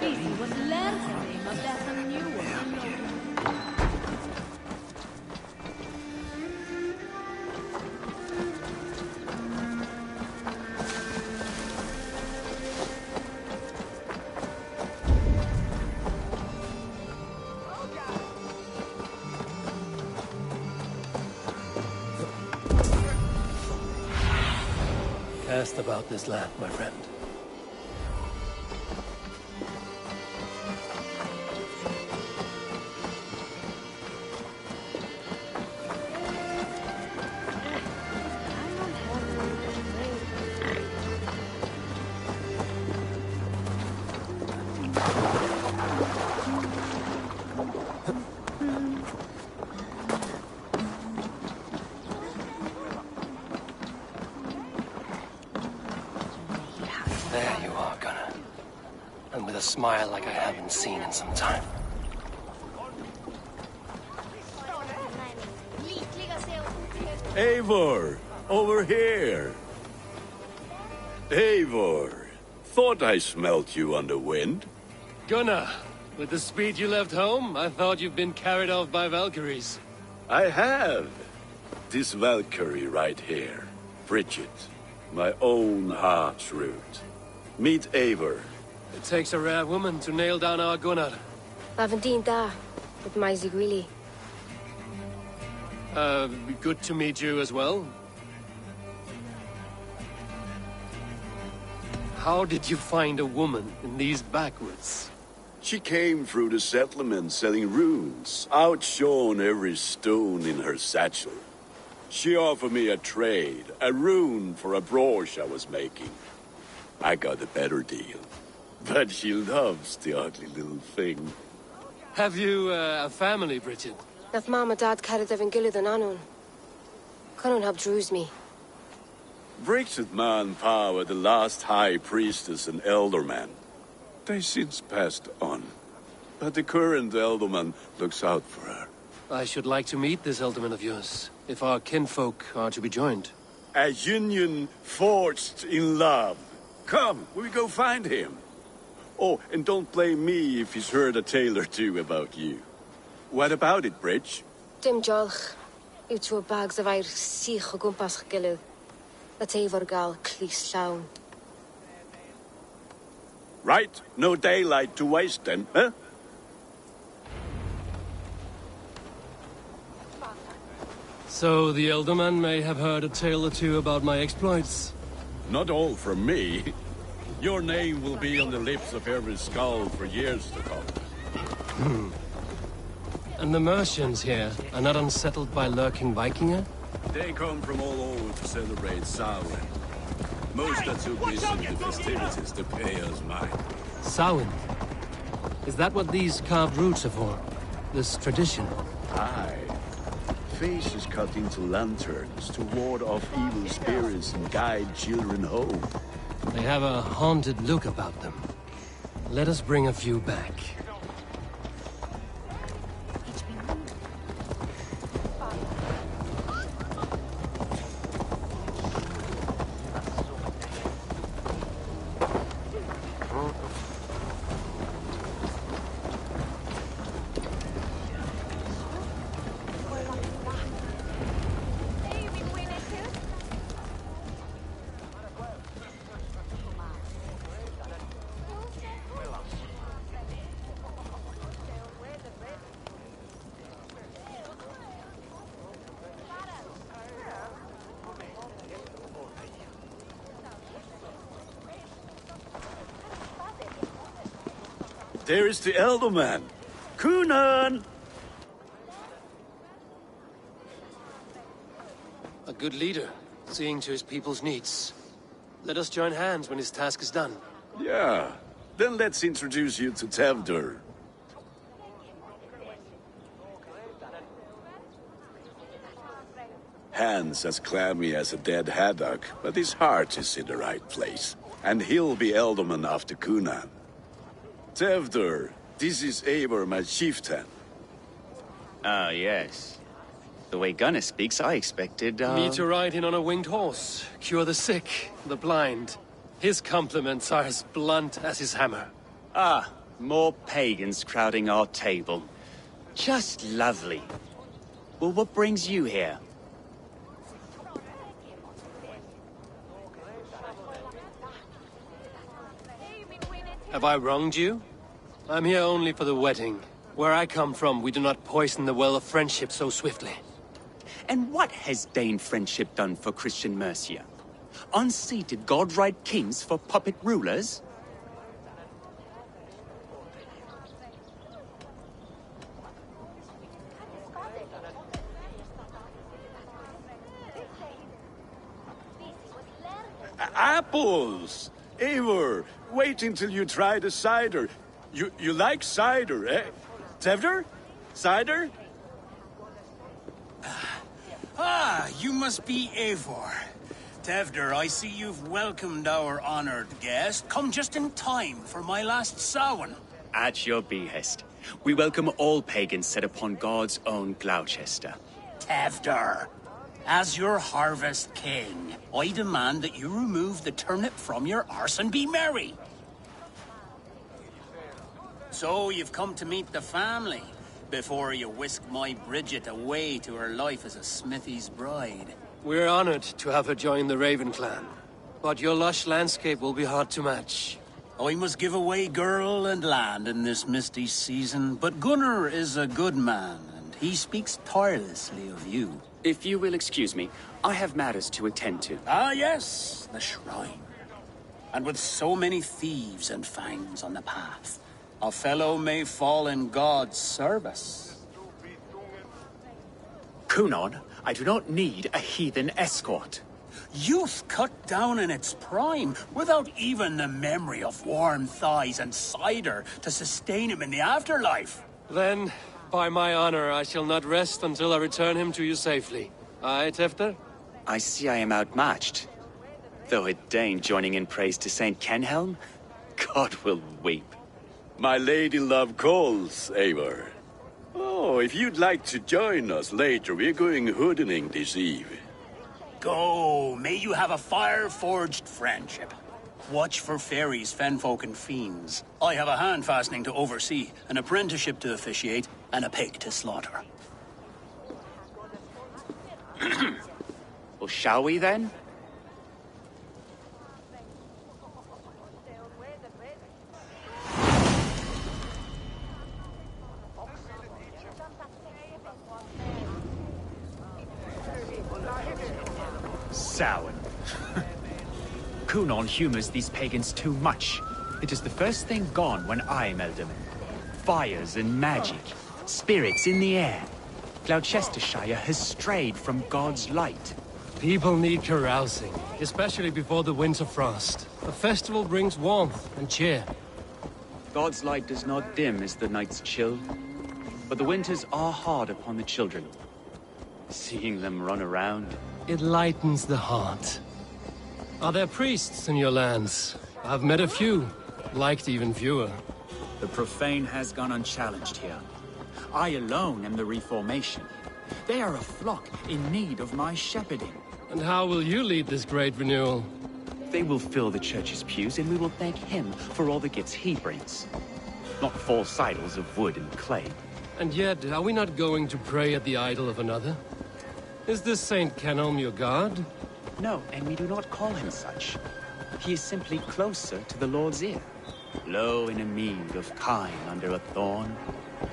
I: Easy was learning of that new one.
A: Cast about this land, my friend. There you are, Gunnar. And with a smile like I haven't seen in some time.
P: Eivor, over here. Eivor, thought I smelt you on the wind.
A: Gunnar, with the speed you left home, I thought you'd been carried off by Valkyries.
P: I have. This Valkyrie right here, Bridget, my own heart's root. Meet Eivor.
A: It takes a rare woman to nail down our Gunnar.
Q: Lavendine da, with my Zigwili.
A: Good to meet you as well. How did you find a woman in these backwoods?
P: She came through the settlement selling runes, outshone every stone in her satchel. She offered me a trade, a rune for a brooch I was making. I got a better deal. But she loves the ugly little thing.
A: Have you a family, Bridget?
Q: Nath Mom and Dad carried Evan Gillid and Anun. Couldn't help drews me.
P: Bridget Man Power, the last high priestess and elderman. They since passed on. But the current elderman looks out for her.
A: I should like to meet this elderman of yours, if our kinfolk are to be joined.
P: A union forged in love. Come, we go find him. Oh, and don't blame me if he's heard a tale or two about you. What about it, Bridge?
Q: Dim jolch. You two bags of air sich o gwmpas Gillid. That Eivor gal clis llawn.
P: Right, no daylight to waste then, huh?
A: So the elderman may have heard a tale or two about my exploits.
P: Not all from me. Your name will be on the lips of every skull for years to come.
A: And the Mercians here are not unsettled by lurking Vikinger?
P: They come from all over to celebrate Samhain. Most are too busy with the festivities to pay us mind.
A: Samhain? Is that what these carved roots are for? This tradition?
P: Aye. Faces cut into lanterns to ward off evil spirits and guide children home.
A: They have a haunted look about them. Let us bring a few back.
P: There is the Elderman. Cunan!
A: A good leader, seeing to his people's needs. Let us join hands when his task is done.
P: Yeah. Then let's introduce you to Tevdur. Hands as clammy as a dead haddock, but his heart is in the right place. And he'll be Elderman after Cunan. Tevdur, this is Eivor, my chieftain.
R: Ah, yes. The way Gunnar speaks, I expected,
A: Me to ride in on a winged horse, cure the sick, the blind. His compliments are as blunt as his hammer.
R: Ah, More pagans crowding our table. Just lovely. Well, what brings you here?
A: Have I wronged you? I'm here only for the wedding. Where I come from, we do not poison the well of friendship so swiftly.
R: And what has Dane friendship done for Christian Mercia? Unseated godright kings for puppet rulers?
P: Apples! Eivor, wait until you try the cider. You like cider, eh? Tevder? Cider?
S: Ah, you must be Eivor. Tevder, I see you've welcomed our honored guest. Come just in time for my last Samhain.
R: At your behest. We welcome all pagans set upon God's own Gloucester.
S: Tevder, as your harvest king, I demand that you remove the turnip from your arse and be merry. So you've come to meet the family, before you whisk my Bridget away to her life as a smithy's bride.
A: We're honored to have her join the Raven clan. But your lush landscape will be hard to match.
S: I must give away girl and land in this misty season, but Gunnar is a good man, and he speaks tirelessly of you.
R: If you will excuse me, I have matters to attend to.
S: Ah, yes, the shrine. And with so many thieves and fangs on the path, a fellow may fall in God's service.
R: Cunon, I do not need a heathen escort.
S: Youth cut down in its prime, without even the memory of warm thighs and cider to sustain him in the afterlife.
A: Then, by my honor, I shall not rest until I return him to you safely. Aye, Tefter?
R: I see I am outmatched. Though a Dane joining in praise to Saint Kenhelm, God will weep.
P: My lady love calls, Eivor. Oh, if you'd like to join us later, we're going hoodening this eve.
S: Go, may you have a fire-forged friendship. Watch for fairies, fenfolk, and fiends. I have a hand fastening to oversee, an apprenticeship to officiate, and a pig to slaughter.
R: Well, shall we then?
L: Samhain. Cunon humors these pagans too much. It is the first thing gone when I meld them. Fires and magic, spirits in the air. Gloucestershire has strayed from God's light.
A: People need carousing, especially before the winter frost. A festival brings warmth and cheer.
R: God's light does not dim as the nights chill, but the winters are hard upon the children. Seeing them run around,
A: it lightens the heart. Are there priests in your lands? I've met a few, liked even fewer.
L: The profane has gone unchallenged here. I alone am the Reformation. They are a flock in need of my shepherding.
A: And how will you lead this great renewal?
R: They will fill the church's pews, and we will thank him for all the gifts he brings. Not false idols of wood and clay.
A: And yet, are we not going to pray at the idol of another? Is this Saint Kenhelm your god?
R: No, and we do not call him such. He is simply closer to the Lord's ear. Low in a mead of kine under a thorn,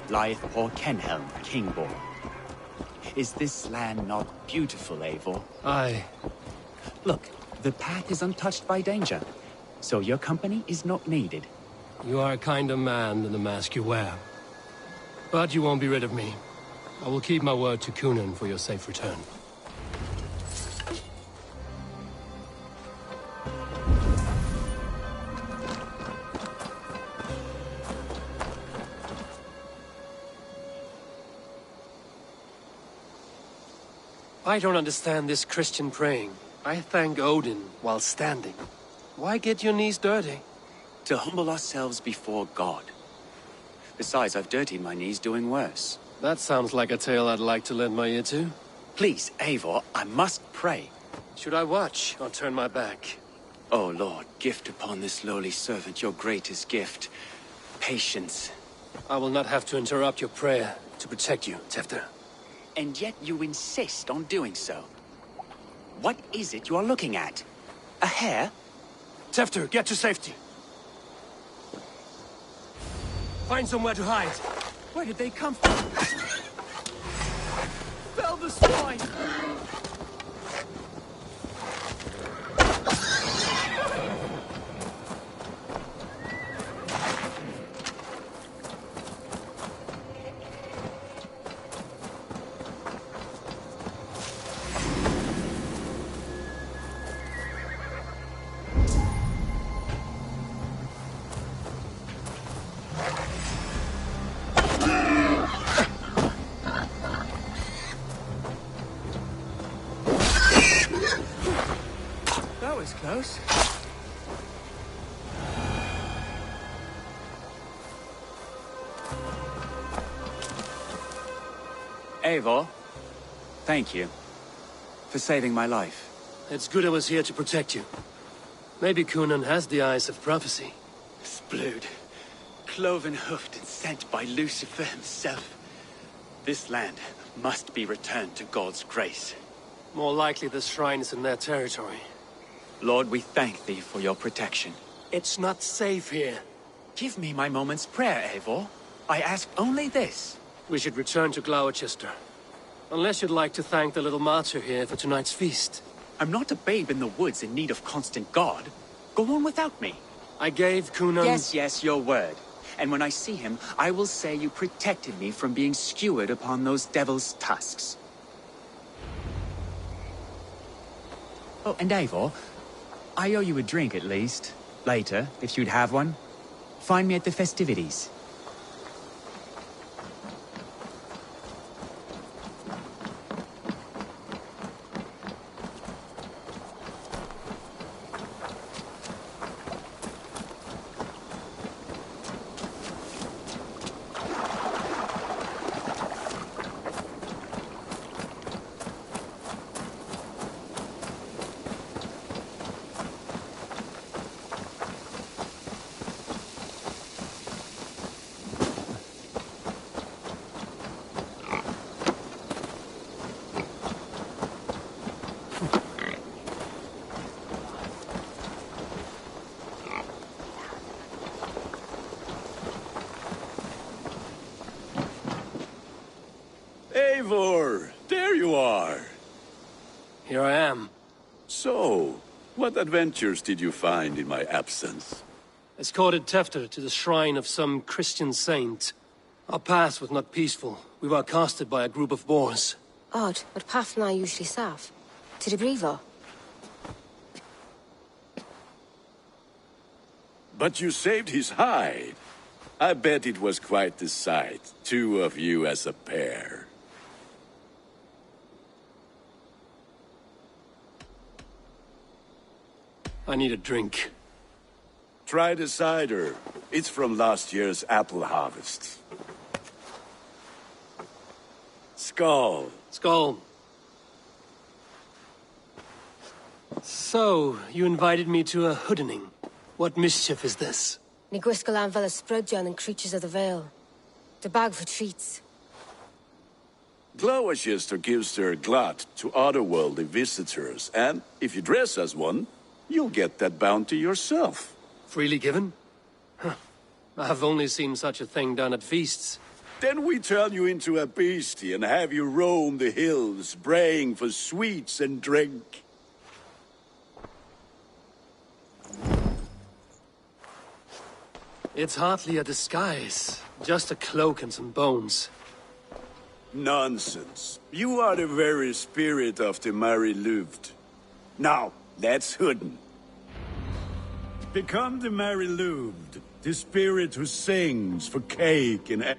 R: lieth poor Kenhelm, king-born. Is this land not beautiful, Eivor?
A: Aye.
R: Look, the path is untouched by danger, so your company is not needed.
A: You are a kinder man than the mask you wear. But you won't be rid of me. I will keep my word to Cunon for your safe return. I don't understand this Christian praying. I thank Odin while standing. Why get your knees dirty?
R: To humble ourselves before God. Besides, I've dirtied my knees doing worse.
A: That sounds like a tale I'd like to lend my ear to.
R: Please, Eivor, I must pray.
A: Should I watch or turn my back?
R: Oh, Lord, gift upon this lowly servant your greatest gift.
L: Patience.
A: I will not have to interrupt your prayer to protect you, Tefter.
L: And yet you insist on doing so. What is it you are looking at? A hare?
A: Tefter, get to safety. Find somewhere to hide.
L: Where did they come from? Fell the swine!
A: Close.
L: Eivor, thank you for saving my life.
A: It's good I was here to protect you. Maybe Conan has the eyes of prophecy.
L: Splood, cloven-hoofed and sent by Lucifer himself. This land must be returned to God's grace.
A: More likely this shrine is in their territory.
L: Lord, we thank thee for your protection.
A: It's not safe here.
L: Give me my moment's prayer, Eivor. I ask only this.
A: We should return to Gloucester. Unless you'd like to thank the little martyr here for tonight's feast.
L: I'm not a babe in the woods in need of constant guard. Go on without me.
A: I gave Conan...
L: Yes, your word. And when I see him, I will say you protected me from being skewered upon those devil's tusks. Oh, and Eivor, I owe you a drink at least. Later, if you'd have one. Find me at the festivities.
P: Eivor, there you are.
A: Here I am.
P: So, what adventures did you find in my absence?
A: Escorted Tefter to the shrine of some Christian saint. Our path was not peaceful. We were accosted by a group of boars.
Q: Odd, but path na usually safe. To the Brevo.
P: But you saved his hide. I bet it was quite the sight, two of you as a pair.
A: I need a drink.
P: Try the cider. It's from last year's apple harvest. Skull.
A: Skull. So, you invited me to a hoodening. What mischief is this?
Q: Ni gwisgalan fel ysbrydion and creatures of the Vale. The bag for treats.
P: Gloucester gives their glut to otherworldly visitors, and if you dress as one, you'll get that bounty yourself.
A: Freely given? Huh. I've only seen such a thing done at feasts.
P: Then we turn you into a beastie and have you roam the hills, braying for sweets and drink.
A: It's hardly a disguise. Just a cloak and some bones.
P: Nonsense. You are the very spirit of the Mary Louved. Now, let's hooden. Become the Mary Louved, the spirit who sings for cake and...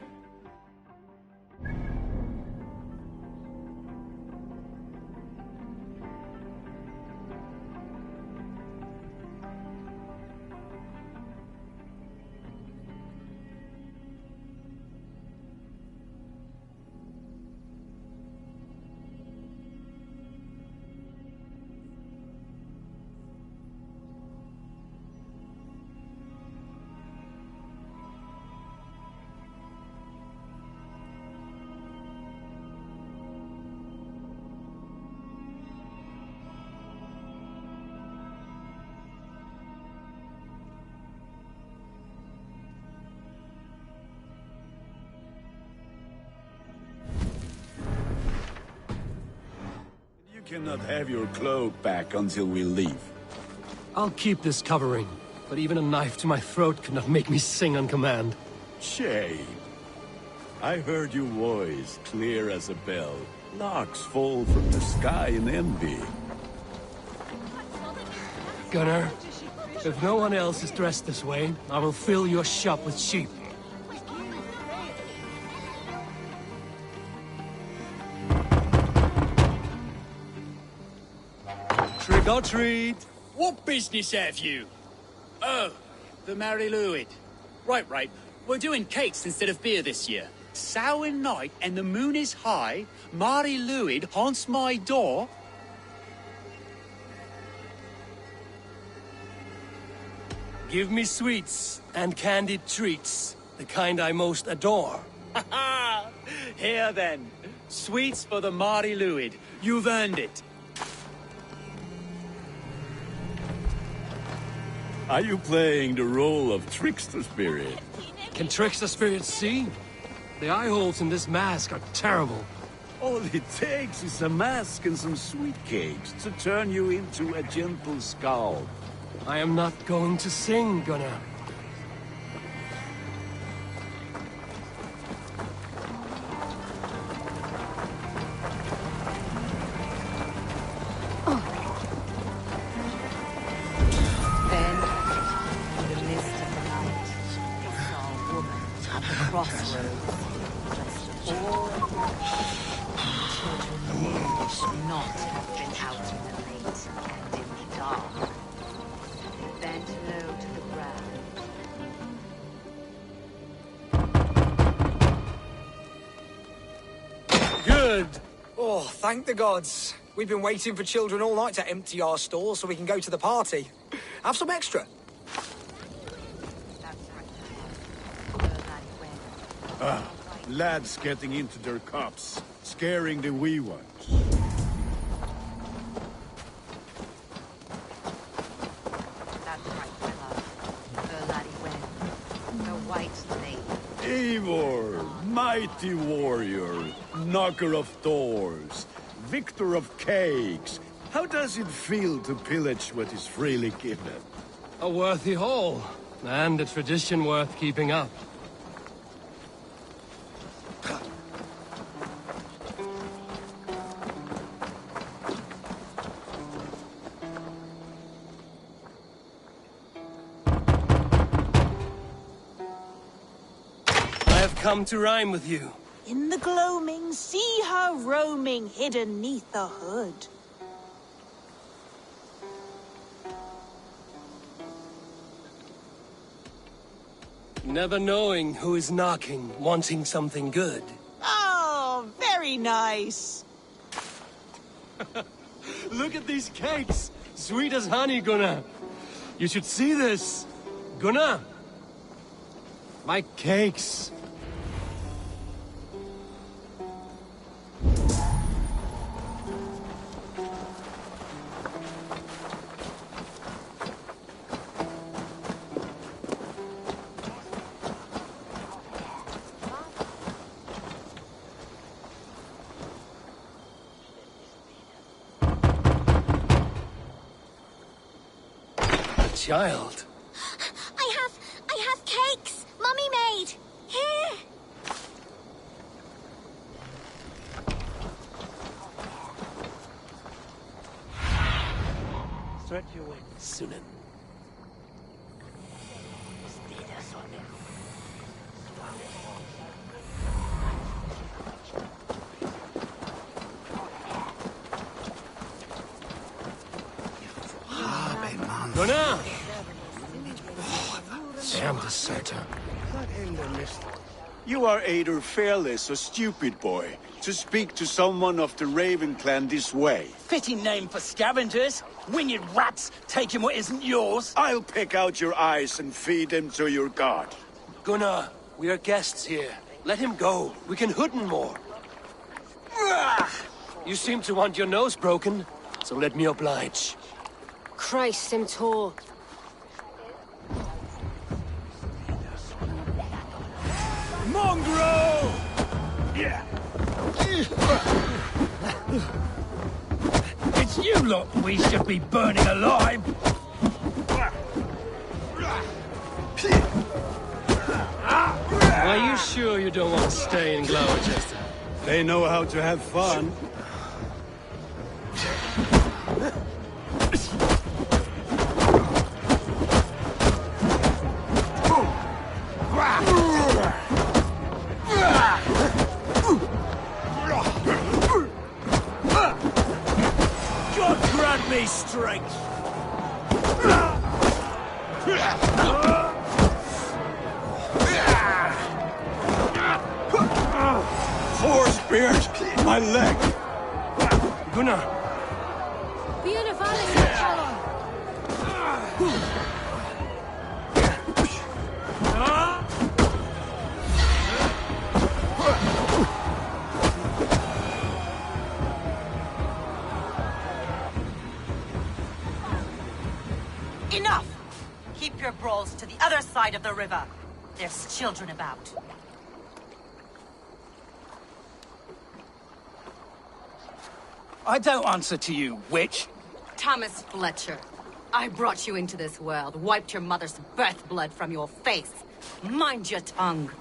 P: cannot have your cloak back until we leave.
A: I'll keep this covering, but even a knife to my throat could not make me sing on command.
P: Shame. I heard your voice clear as a bell. Larks fall from the sky in envy.
A: Gunnar, if no one else is dressed this way, I will fill your shop with sheep. Trick or treat!
L: What business have you? Oh, the Mari Lwyd. Right. We're doing cakes instead of beer this year. Samhain night and the moon is high. Mari Lwyd haunts my door.
A: Give me sweets and candied treats, the kind I most adore.
L: Here then, sweets for the Mari Lwyd. You've earned it.
P: Are you playing the role of trickster spirit?
A: Can trickster spirits see? The eye holes in this mask are terrible.
P: All it takes is a mask and some sweet cakes to turn you into a gentle skull.
A: I am not going to sing, Gunnar.
T: Oh, thank the gods. We've been waiting for children all night to empty our stalls so we can go to the party. Have some extra.
P: Lads getting into their cups, scaring the wee ones. Eivor, mighty warrior, knocker of doors, victor of cakes. How does it feel to pillage what is freely given?
A: A worthy haul, and a tradition worth keeping up. Come to rhyme with you.
N: In the gloaming, see her roaming, hidden neath the hood.
A: Never knowing who is knocking, wanting something good.
N: Oh, very nice.
A: Look at these cakes! Sweet as honey, Gunnar. You should see this. Gunnar! My cakes. Child.
K: I have cakes Mummy made. Here.
A: Stretch your wings, Sunan. Gunnar! Damn deserter.
P: You are either fearless or stupid, boy, to speak to someone of the Raven clan this way.
S: Fitting name for scavengers. Winged rats taking what isn't yours.
P: I'll pick out your eyes and feed them to your god.
A: Gunnar, we are guests here. Let him go. We can hood him more. You seem to want your nose broken, so let me oblige.
Q: Christ, I'm tall.
P: Mongrel! Yeah.
A: It's you lot we should be burning alive! Are you sure you don't want to stay in Gloucester?
P: They know how to have fun.
A: God grant me strength!
P: Four spears! My leg!
A: Gunnar!
U: Enough! Keep your brawls to the other side of the river. There's children about.
A: I don't answer to you, witch.
V: Thomas Fletcher, I brought you into this world, wiped your mother's birth blood from your face. Mind your tongue.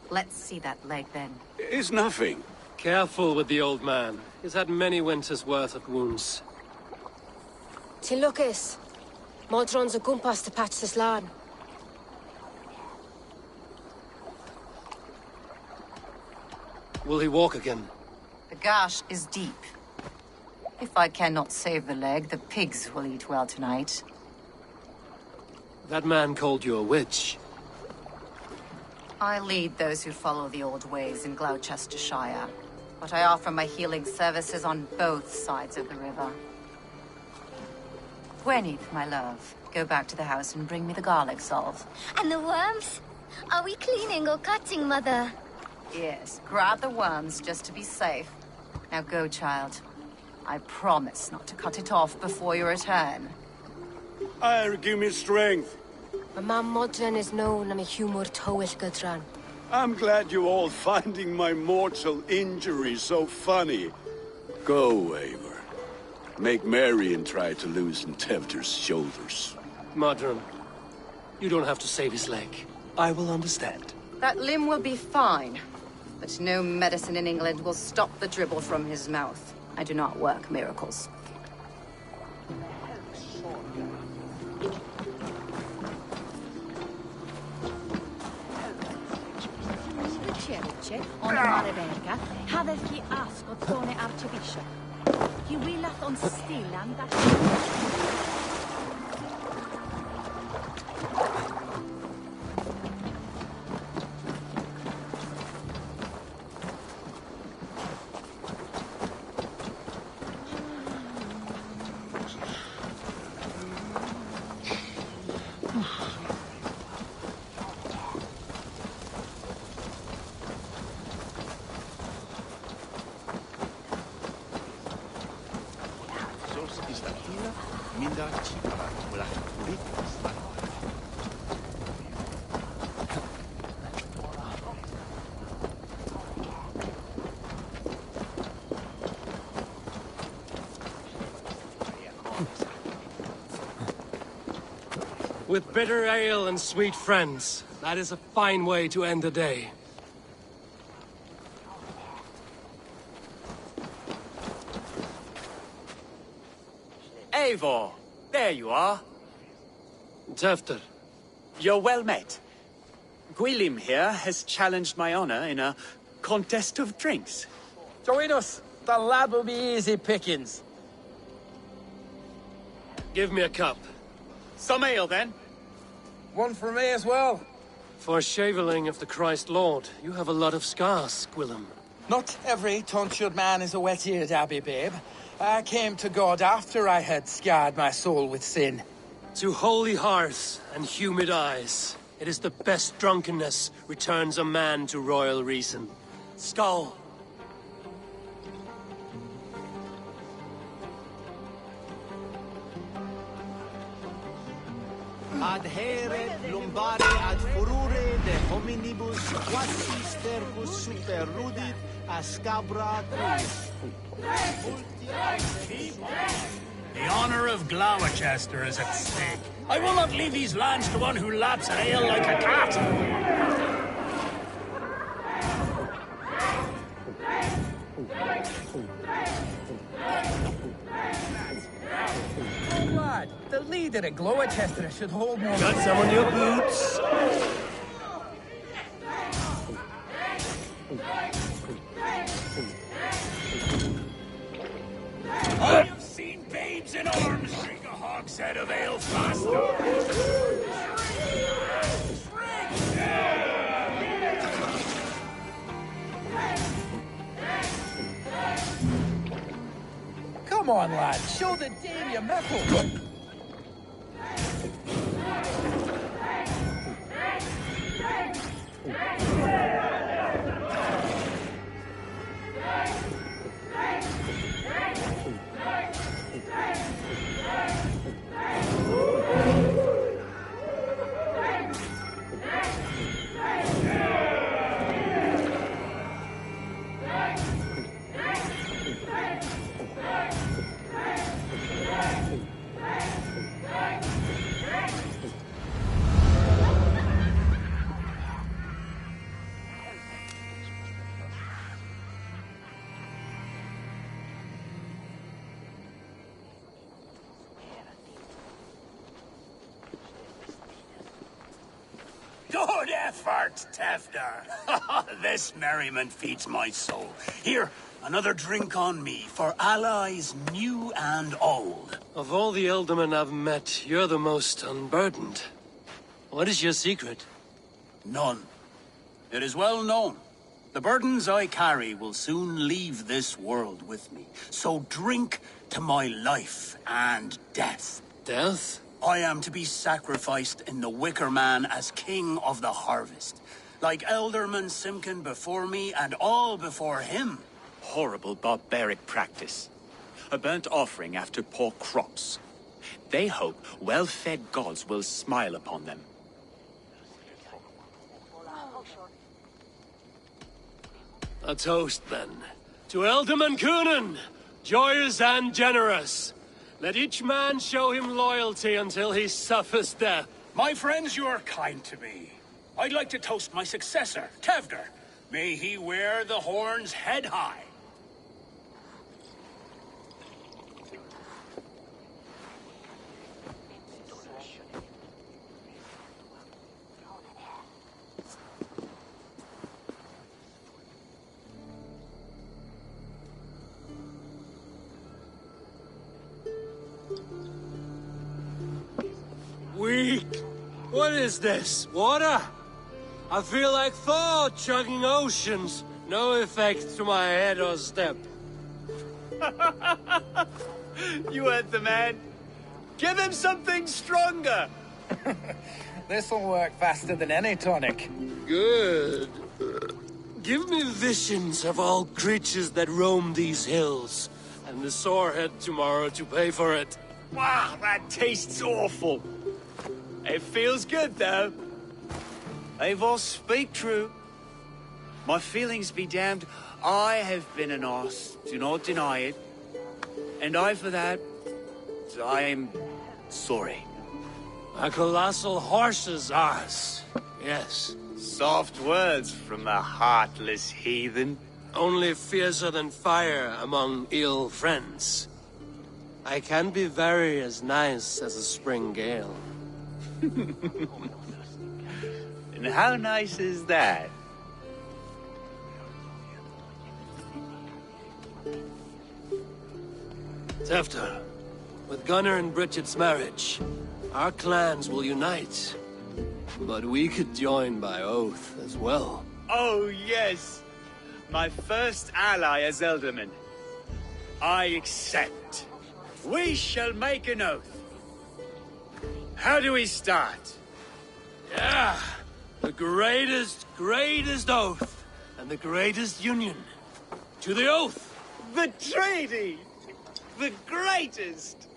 V: Let's see that leg, then.
P: It's nothing.
A: Careful with the old man. He's had many winters' worth of wounds.
Q: Tilukis. Modron's a gumpas to patch this land.
A: Will he walk again?
V: The gash is deep. If I cannot save the leg, the pigs will eat well tonight.
A: That man called you a witch.
V: I lead those who follow the old ways in Gloucestershire, but I offer my healing services on both sides of the river. Gwyneth, my love, go back to the house and bring me the garlic salve.
W: And the worms? Are we cleaning or cutting, Mother?
V: Yes, grab the worms just to be safe. Now go, child. I promise not to cut it off before you return.
P: Give me strength.
Q: My mam Modron is known am a humor towill gudran.
P: I'm glad you're all finding my mortal injury so funny. Go, Eivor. Make merry and try to loosen Tevder's shoulders.
A: Modron, you don't have to save his leg. I will understand.
V: That limb will be fine, but no medicine in England will stop the dribble from his mouth. I do not work miracles.
X: On Maraberga, hadder ki ask od Thorne Archbishop. He willeth on still and that.
A: With bitter ale and sweet friends, that is a fine way to end the day.
L: Eivor, there you are.
A: Tevder.
L: You're well met. Gwilym here has challenged my honor in a contest of drinks.
Y: Join us. The lad will be easy pickings.
A: Give me a cup.
L: Some ale, then.
Y: One for me as well.
A: For shaveling of the Christ Lord, you have a lot of scars, Gwilym.
Y: Not every tonsured man is a wet-eared abbey, babe. I came to God after I had scarred my soul with sin.
A: To holy hearths and humid eyes, it is the best drunkenness returns a man to royal reason. Skull.
Z: Adhere lumbare ad furore de hominibus quasi stercus super rudit a scabra
S: The honor of Gloucester is at stake. I will not leave these lands to one who laps at ale like a cat.
Y: Lad, the leader of Gloucester should hold more.
A: Got some on your boots?
S: I have seen babes in arms drink a hogshead of ale faster.
Y: Come on, lad, show the dame your mettle.
S: Good effort, Tefder. This merriment feeds my soul. Here, another drink on me for allies new and old.
A: Of all the Ealdormen I've met, you're the most unburdened. What is your secret?
S: None. It is well known. The burdens I carry will soon leave this world with me. So drink to my life and death.
A: Death?
S: I am to be sacrificed in the Wicker Man as king of the harvest. Like Ealdorman Simkin before me and all before him.
L: Horrible barbaric practice. A burnt offering after poor crops. They hope well-fed gods will smile upon them.
A: A toast, then. To Ealdorman Coonan, joyous and generous. Let each man show him loyalty until he suffers death.
S: My friends, you are kind to me. I'd like to toast my successor, Tefder. May he wear the horns head high.
A: Weak. What is this? Water? I feel like Thor chugging oceans. No effect to my head or step.
L: You heard the man. Give him something stronger.
Y: This'll work faster than any tonic.
A: Good. Give me visions of all creatures that roam these hills, and the sore head tomorrow to pay for it.
L: Wow, that tastes awful. It feels good, though. Eivor, speak true. My feelings be damned. I have been an arse, do not deny it. And I, for that, I am sorry.
A: A colossal horse's arse, yes.
L: Soft words from the heartless heathen.
A: Only fiercer than fire among ill friends. I can be very as nice as a spring gale.
L: And how nice is that?
A: Tefter, with Gunnar and Bridget's marriage, our clans will unite. But we could join by oath as well.
L: Oh, yes. My first ally as Ealdorman. I accept. We shall make an oath. How do we start?
A: Yeah! The greatest oath, and the greatest union. To the oath!
L: The treaty! The greatest!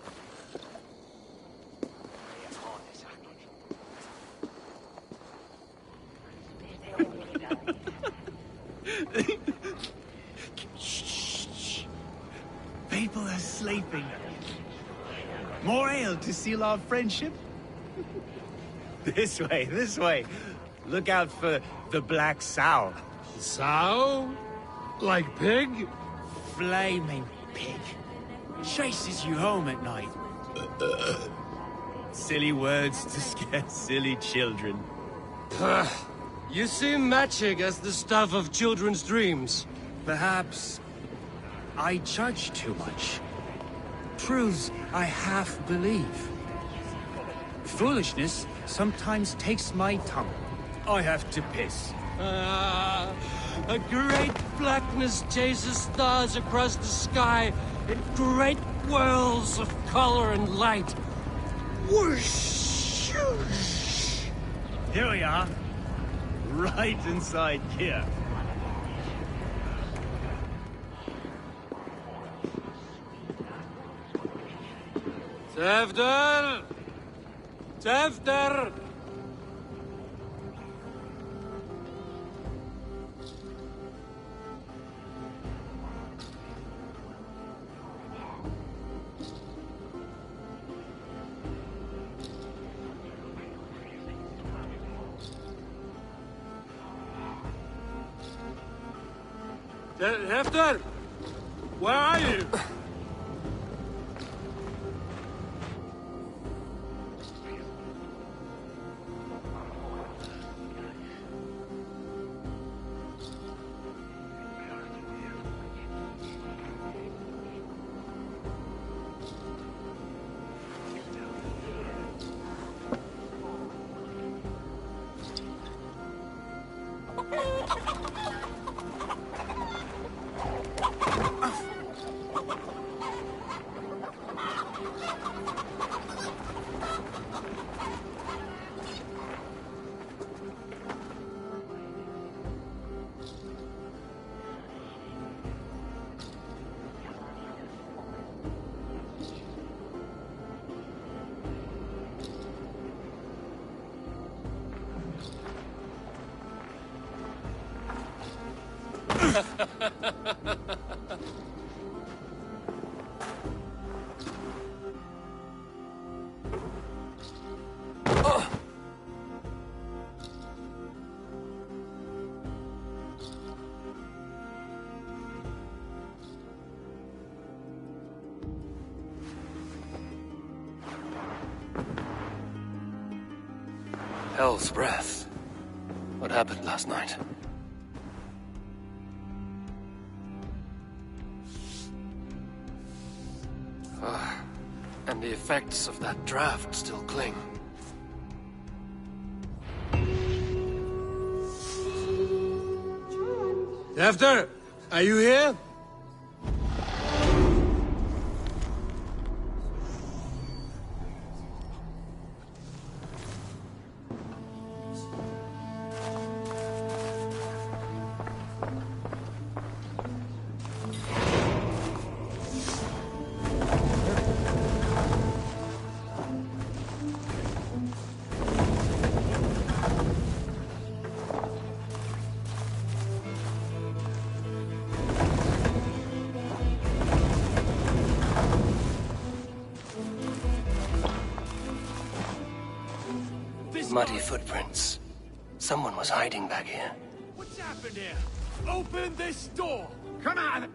L: laughing. More ale to seal our friendship? This way, this way. Look out for the black sow.
A: Sow? Like pig?
L: Flaming pig. Chases you home at night. Silly words to scare silly children.
A: You seem magic as the stuff of children's dreams.
L: Perhaps I judge too much. Truths I half believe. Foolishness sometimes takes my tongue. I have to piss.
A: A great blackness chases stars across the sky in great whirls of color and light. Whoosh!
L: Here we are. Right inside here.
A: Tevder! Tevder! Hefter! Where are you? Hell's breath. What happened last night? And the effects of that draft still cling. Hefter, are you here? Muddy footprints. Someone was hiding back here.
O: What's happened here? Open this door! Come on!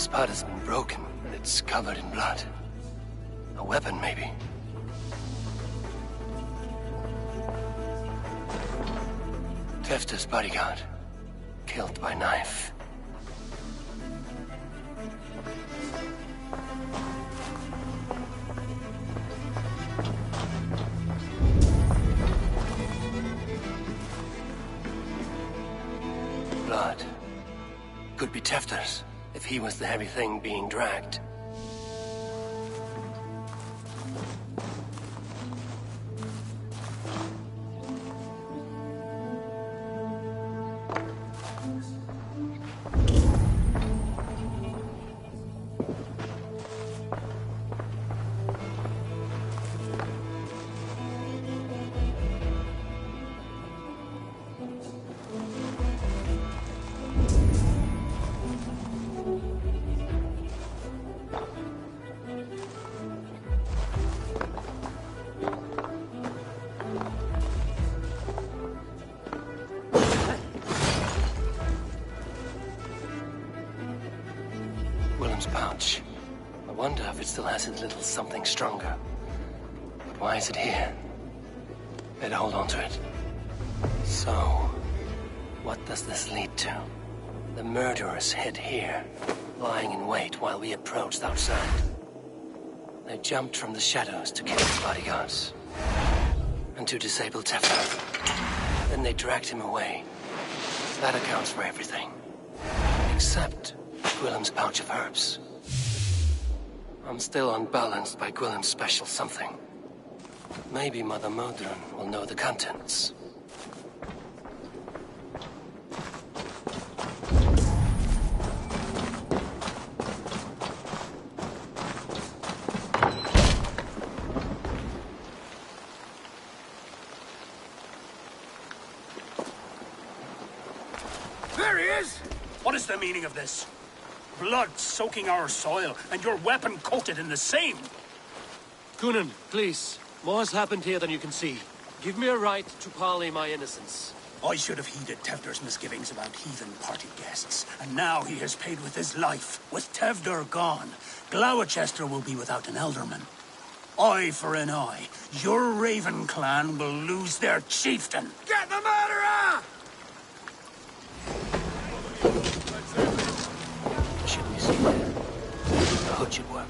A: This pad has been broken, and it's covered in blood. A weapon, maybe. Tefta's bodyguard. Killed by knife. Blood. Could be Tefta's, if he was the heavy thing being dragged. Willem's pouch. I wonder if it still has his little something stronger. But why is it here? Better hold on to it. So, what does this lead to? The murderers hid here, lying in wait while we approached outside. They jumped from the shadows to kill his bodyguards. And to disable Tefta. Then they dragged him away. That accounts for everything. Except Gwillem's pouch of herbs. I'm still unbalanced by Gwillem's special something. Maybe Mother Modron will know the contents.
S: There he is! What is the meaning of this? Blood soaking our soil, and your weapon coated in the same!
A: Kunin, please. More has happened here than you can see. Give me a right to parley my innocence.
S: I should have heeded Tevder's misgivings about heathen party guests, and now he has paid with his life. With Tevder gone, Gloucester will be without an elderman. Eye for an eye. Your Raven clan will lose their chieftain.
O: Get the murderer!
A: Should we see there? The hood should work.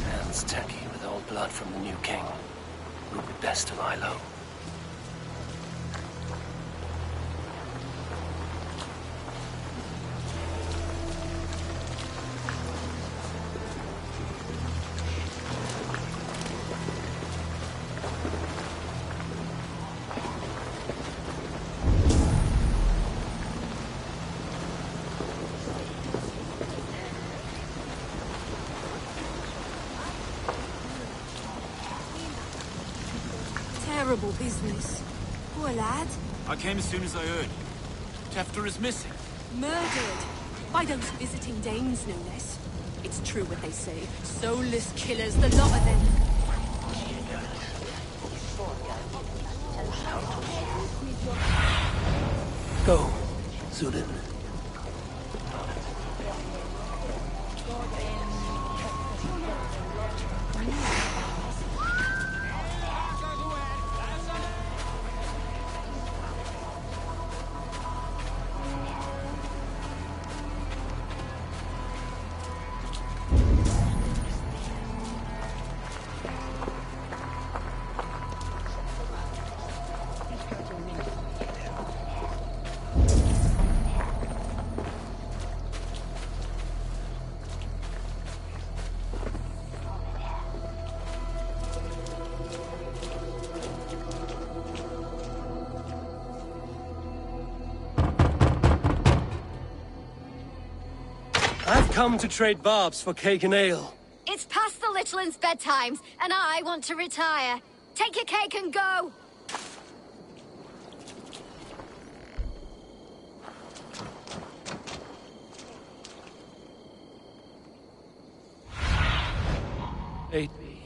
A: Hands tacky with old blood from the new king. Would be best to lie low.
C: Terrible business. Poor lad.
D: I came as soon as I heard. Tefta is missing.
C: Murdered. By those visiting Danes, no less. It's true what they say. Soulless killers, the lot of them.
A: Go, Zudin. I've come to trade barbs for cake and ale.
W: It's past the little one's bedtimes, and I want to retire. Take your cake and go!
A: Aid me.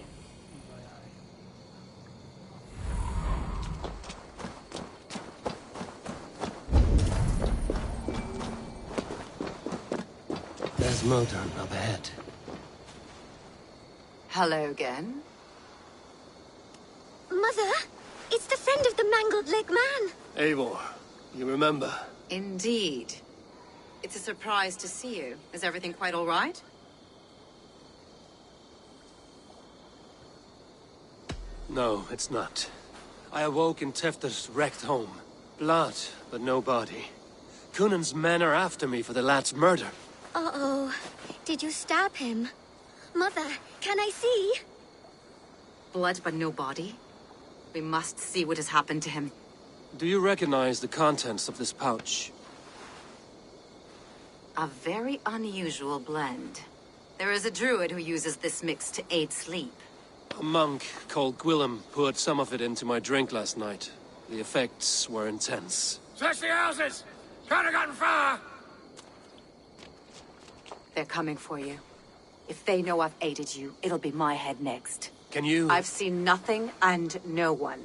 A: There's Modern up ahead.
V: Hello again.
W: Mother, it's the friend of the mangled leg man.
A: Eivor, you remember?
V: Indeed. It's a surprise to see you. Is everything quite all right?
A: No, it's not. I awoke in Tefter's wrecked home. Blood, but no body. Cunan's men are after me for the lad's murder.
W: Uh-oh. Did you stab him? Mother, can I see?
V: Blood but no body? We must see what has happened to him.
A: Do you recognize the contents of this pouch?
V: A very unusual blend. There is a druid who uses this mix to aid sleep.
A: A monk called Gwillem poured some of it into my drink last night. The effects were intense.
O: Search the houses! Could have gotten far!
V: They're coming for you. If they know I've aided you, it'll be my head next.
A: Can you...
V: I've seen nothing and no one.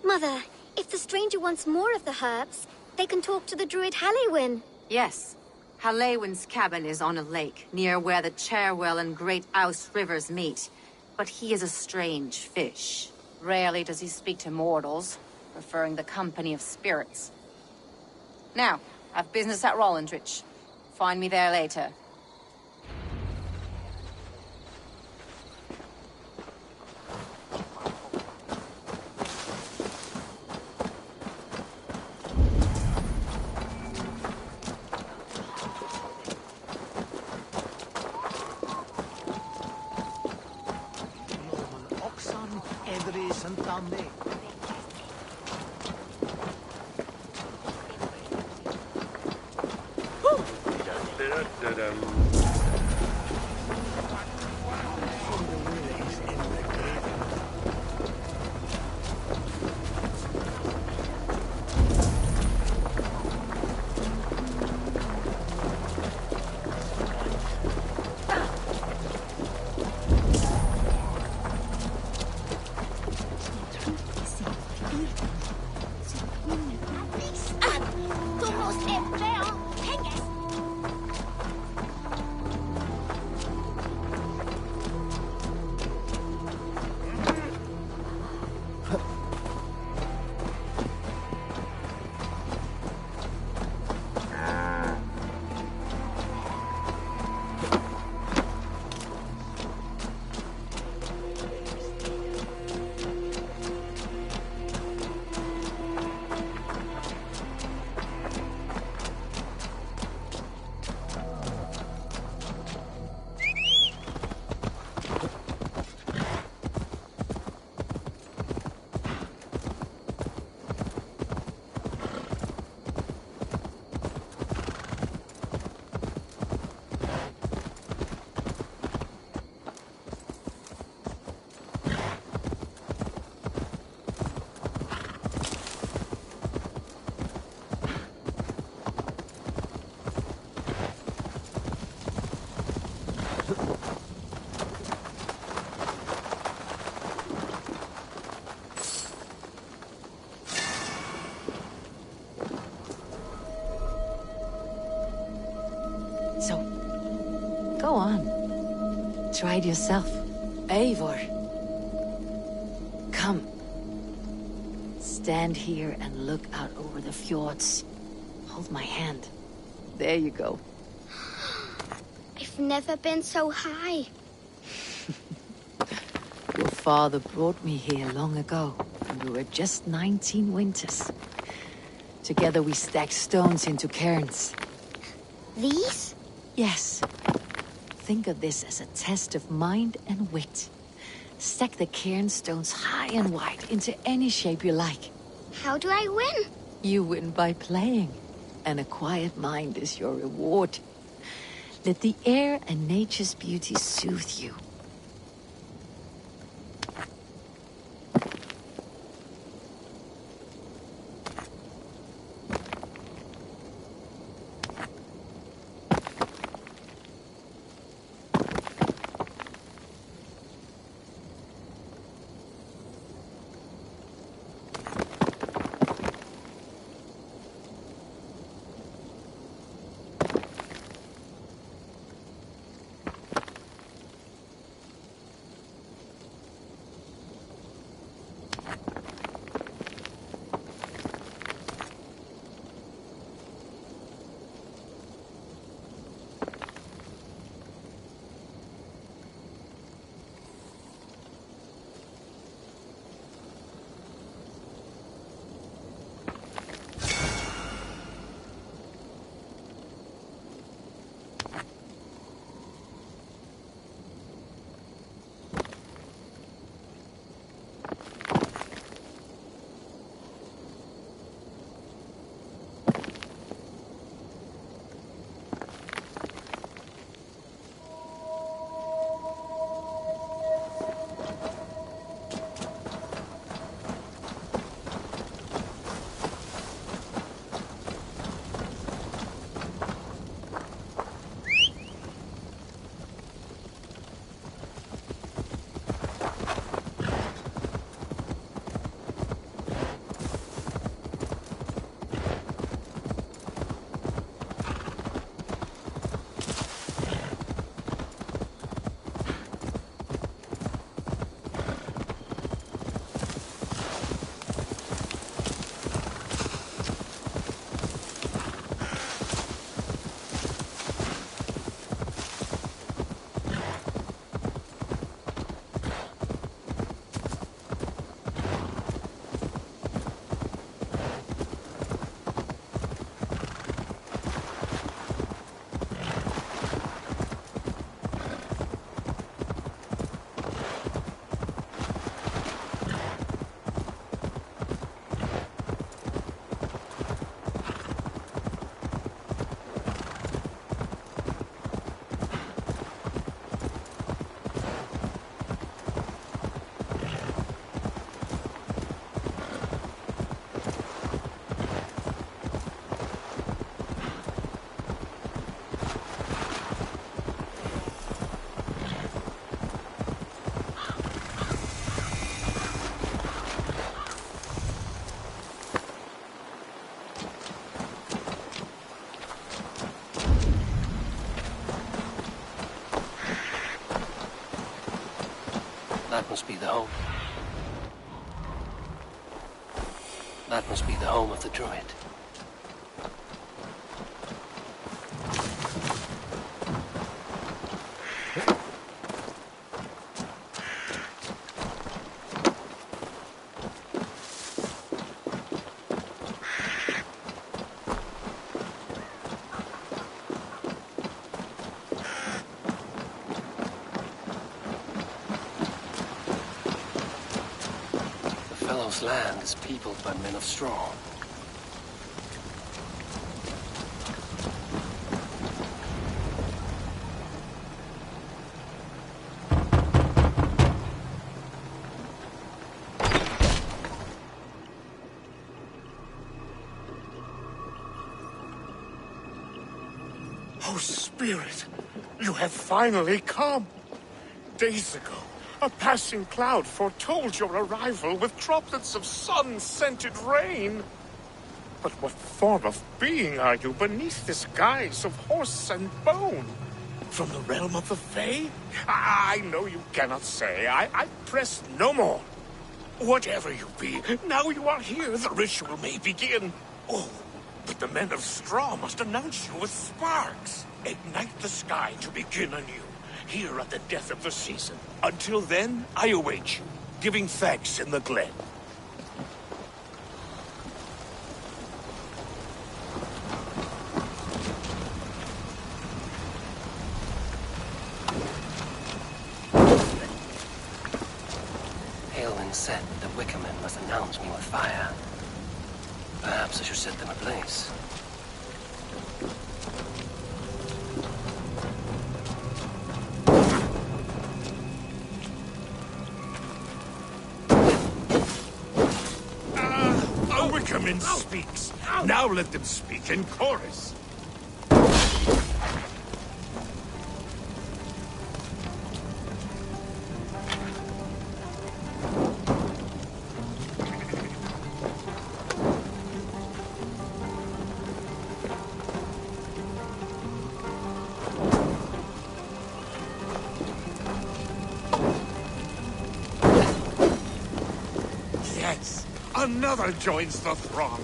W: Mother, if the stranger wants more of the herbs, they can talk to the druid Halewyn.
V: Yes. Halewyn's cabin is on a lake, near where the Cherwell and Great Ouse rivers meet. But he is a strange fish. Rarely does he speak to mortals, preferring the company of spirits. Now, I've business at Rollendrich. Find me there later.
E: Go on. Try it yourself. Eivor. Come. Stand here and look out over the fjords. Hold my hand. There you go.
W: I've never been so high.
E: Your father brought me here long ago, when we were just 19 winters. Together we stacked stones into cairns.
W: These?
E: Yes. Think of this as a test of mind and wit. Stack the cairn stones high and wide into any shape you like.
W: How do I win?
E: You win by playing, and a quiet mind is your reward. Let the air and nature's beauty soothe you.
A: That must be the home. That must be the home of the druid. Fellow's land is peopled by men of straw.
O: Oh, Spirit, you have finally come. Days ago, a passing cloud foretold your arrival with droplets of sun-scented rain. But what form of being are you beneath this guise of horse and bone? From the realm of the Fae? I know you cannot say. I press no more. Whatever you be, now you are here, the ritual may begin. Oh, but the men of straw must announce you with sparks. Ignite the sky to begin anew. Here at the death of the season. Until then, I await you, giving thanks in the glen.
A: Aelwyn said the Wickermen must announce me with fire. Perhaps I should set them ablaze.
O: Wickerman speaks. Now let them speak in chorus. Yes, another joins the throng.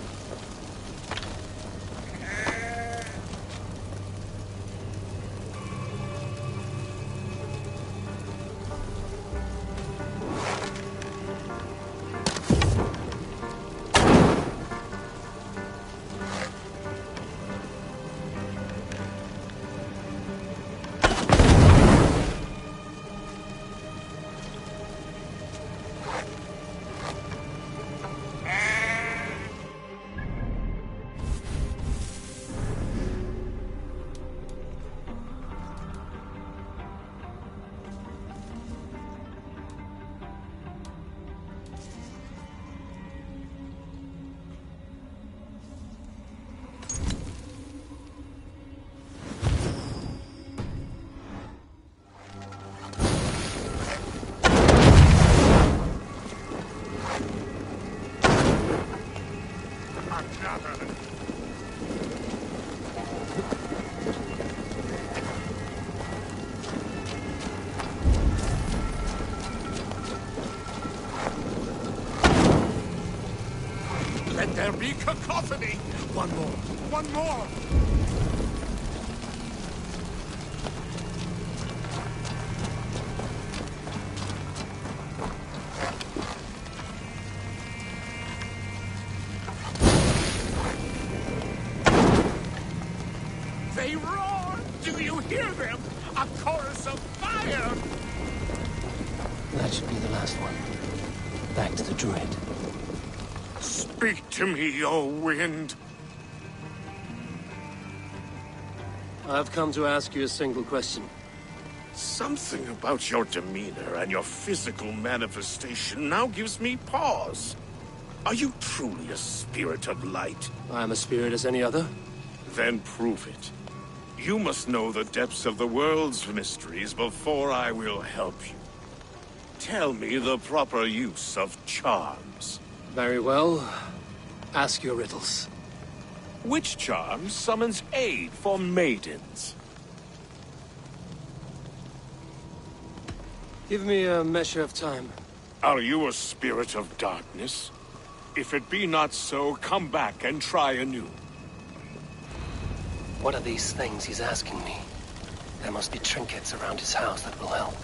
O: Let there be cacophony! One more! One more! They roar! Do you hear them? A chorus of fire!
A: That should be the last one. Back to the druid.
O: Speak to me, O wind.
A: I've come to ask you a single question.
O: Something about your demeanor and your physical manifestation now gives me pause. Are you truly a spirit of light?
A: I am a spirit as any other.
O: Then prove it. You must know the depths of the world's mysteries before I will help you. Tell me the proper use of charms.
A: Very well. Ask your riddles.
O: Which charm summons aid for maidens?
A: Give me a measure of time.
O: Are you a spirit of darkness? If it be not so, come back and try anew.
A: What are these things he's asking me? There must be trinkets around his house that will help.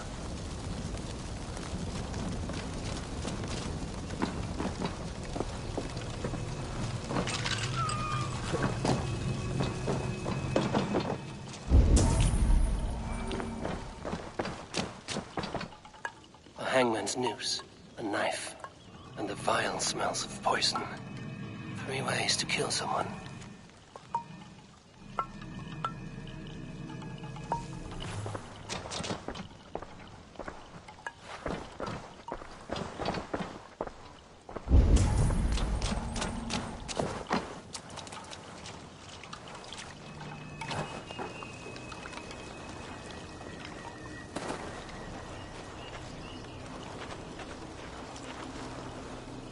A: A hangman's noose, a knife, and the vile smells of poison. 3 ways to kill someone.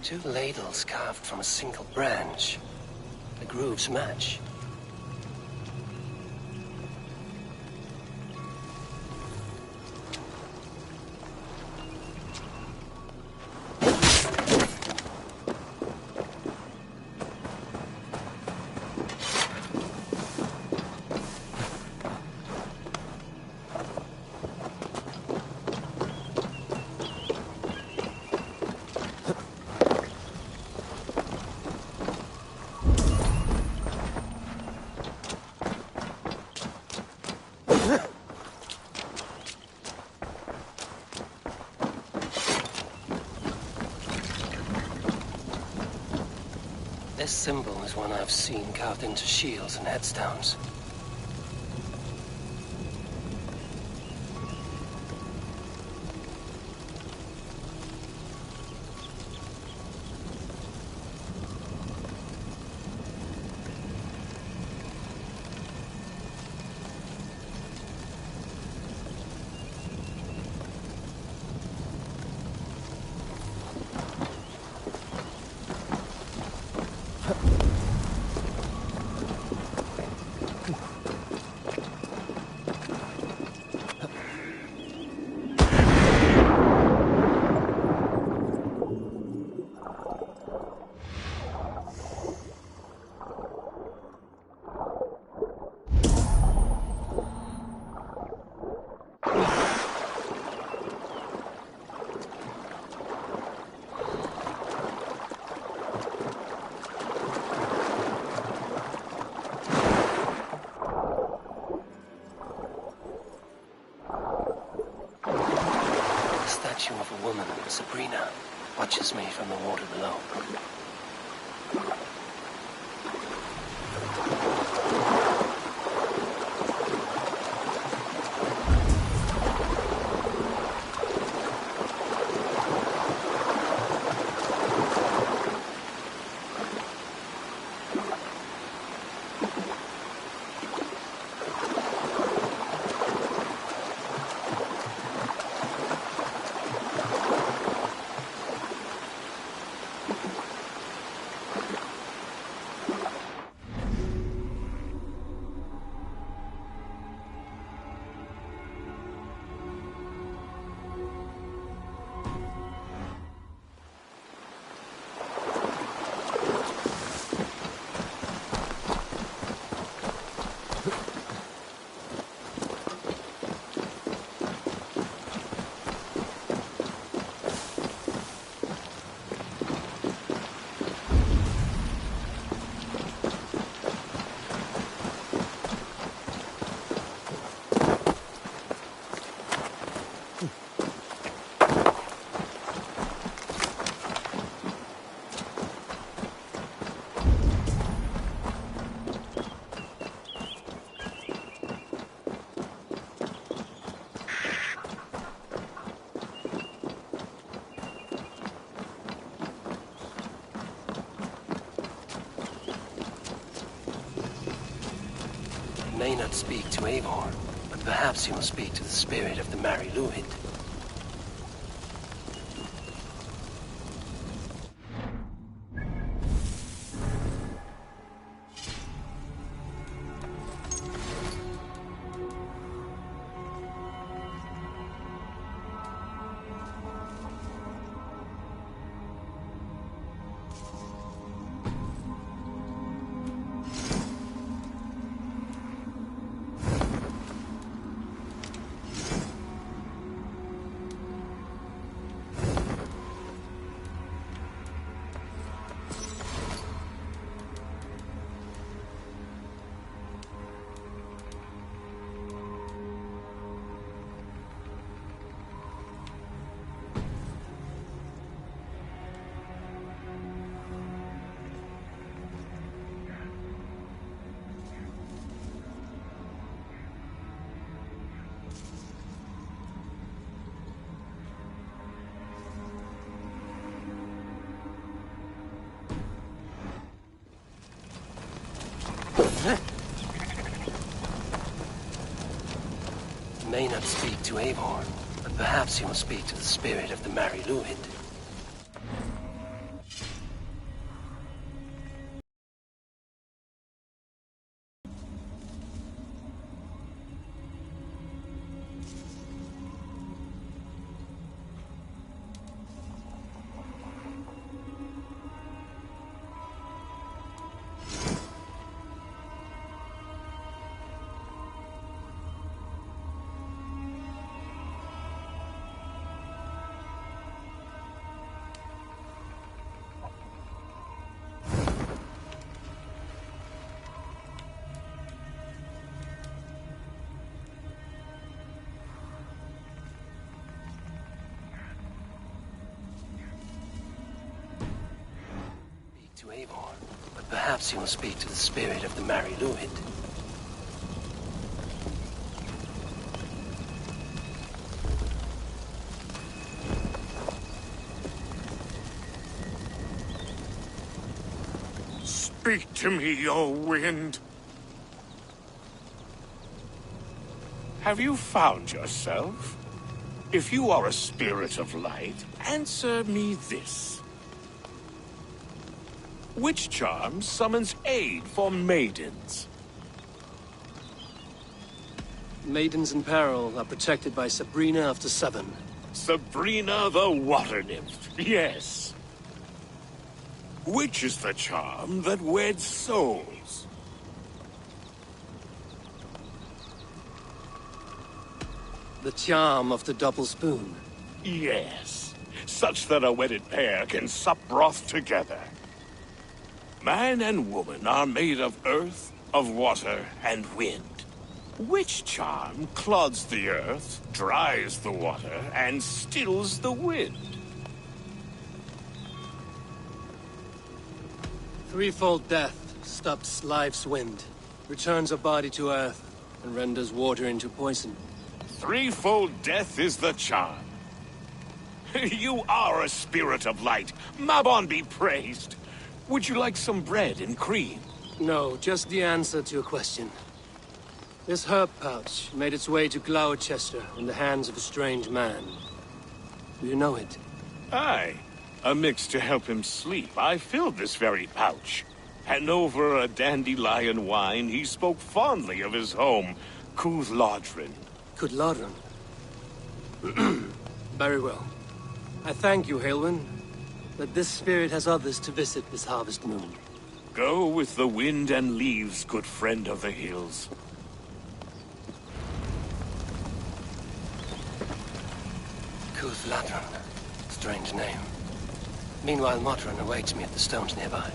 A: Two ladles carved from a single branch. The grooves match. This symbol is one I've seen carved into shields and headstones. Of a woman, Sabrina, watches me from the water below. May not speak to Eivor, but perhaps he will speak to the spirit of the Mari Luhid. may not speak to Eivor, but perhaps he will speak to the spirit of the Mari Lwyd. To Eivor, but perhaps he will speak to the spirit of the Mari Lwyd.
O: Speak to me, O wind. Have you found yourself? If you are a spirit of light, answer me this. Which charm summons aid for maidens?
A: Maidens in peril are protected by Sabrina of the Seven.
O: Sabrina the Water Nymph, yes. Which is the charm that weds souls?
A: The charm of the double spoon.
O: Yes, such that a wedded pair can sup broth together. Man and woman are made of earth, of water, and wind. Which charm clods the earth, dries the water, and stills the wind?
A: Threefold death stops life's wind, returns a body to earth, and renders water into poison.
O: Threefold death is the charm. You are a spirit of light. Mabon be praised. Would you like some bread and cream?
A: No, just the answer to a question. This herb pouch made its way to Gloucester in the hands of a strange man. Do you know it?
O: Aye. A mix to help him sleep. I filled this very pouch. And over a dandelion wine, he spoke fondly of his home, Cúthládrin.
A: Cúthládrin? Very well. I thank you, Haelwyn, that this spirit has others to visit this harvest moon.
O: Go with the wind and leaves, good friend of the hills.
A: Cúthládrin. Strange name. Meanwhile, Modron awaits me at the stones nearby.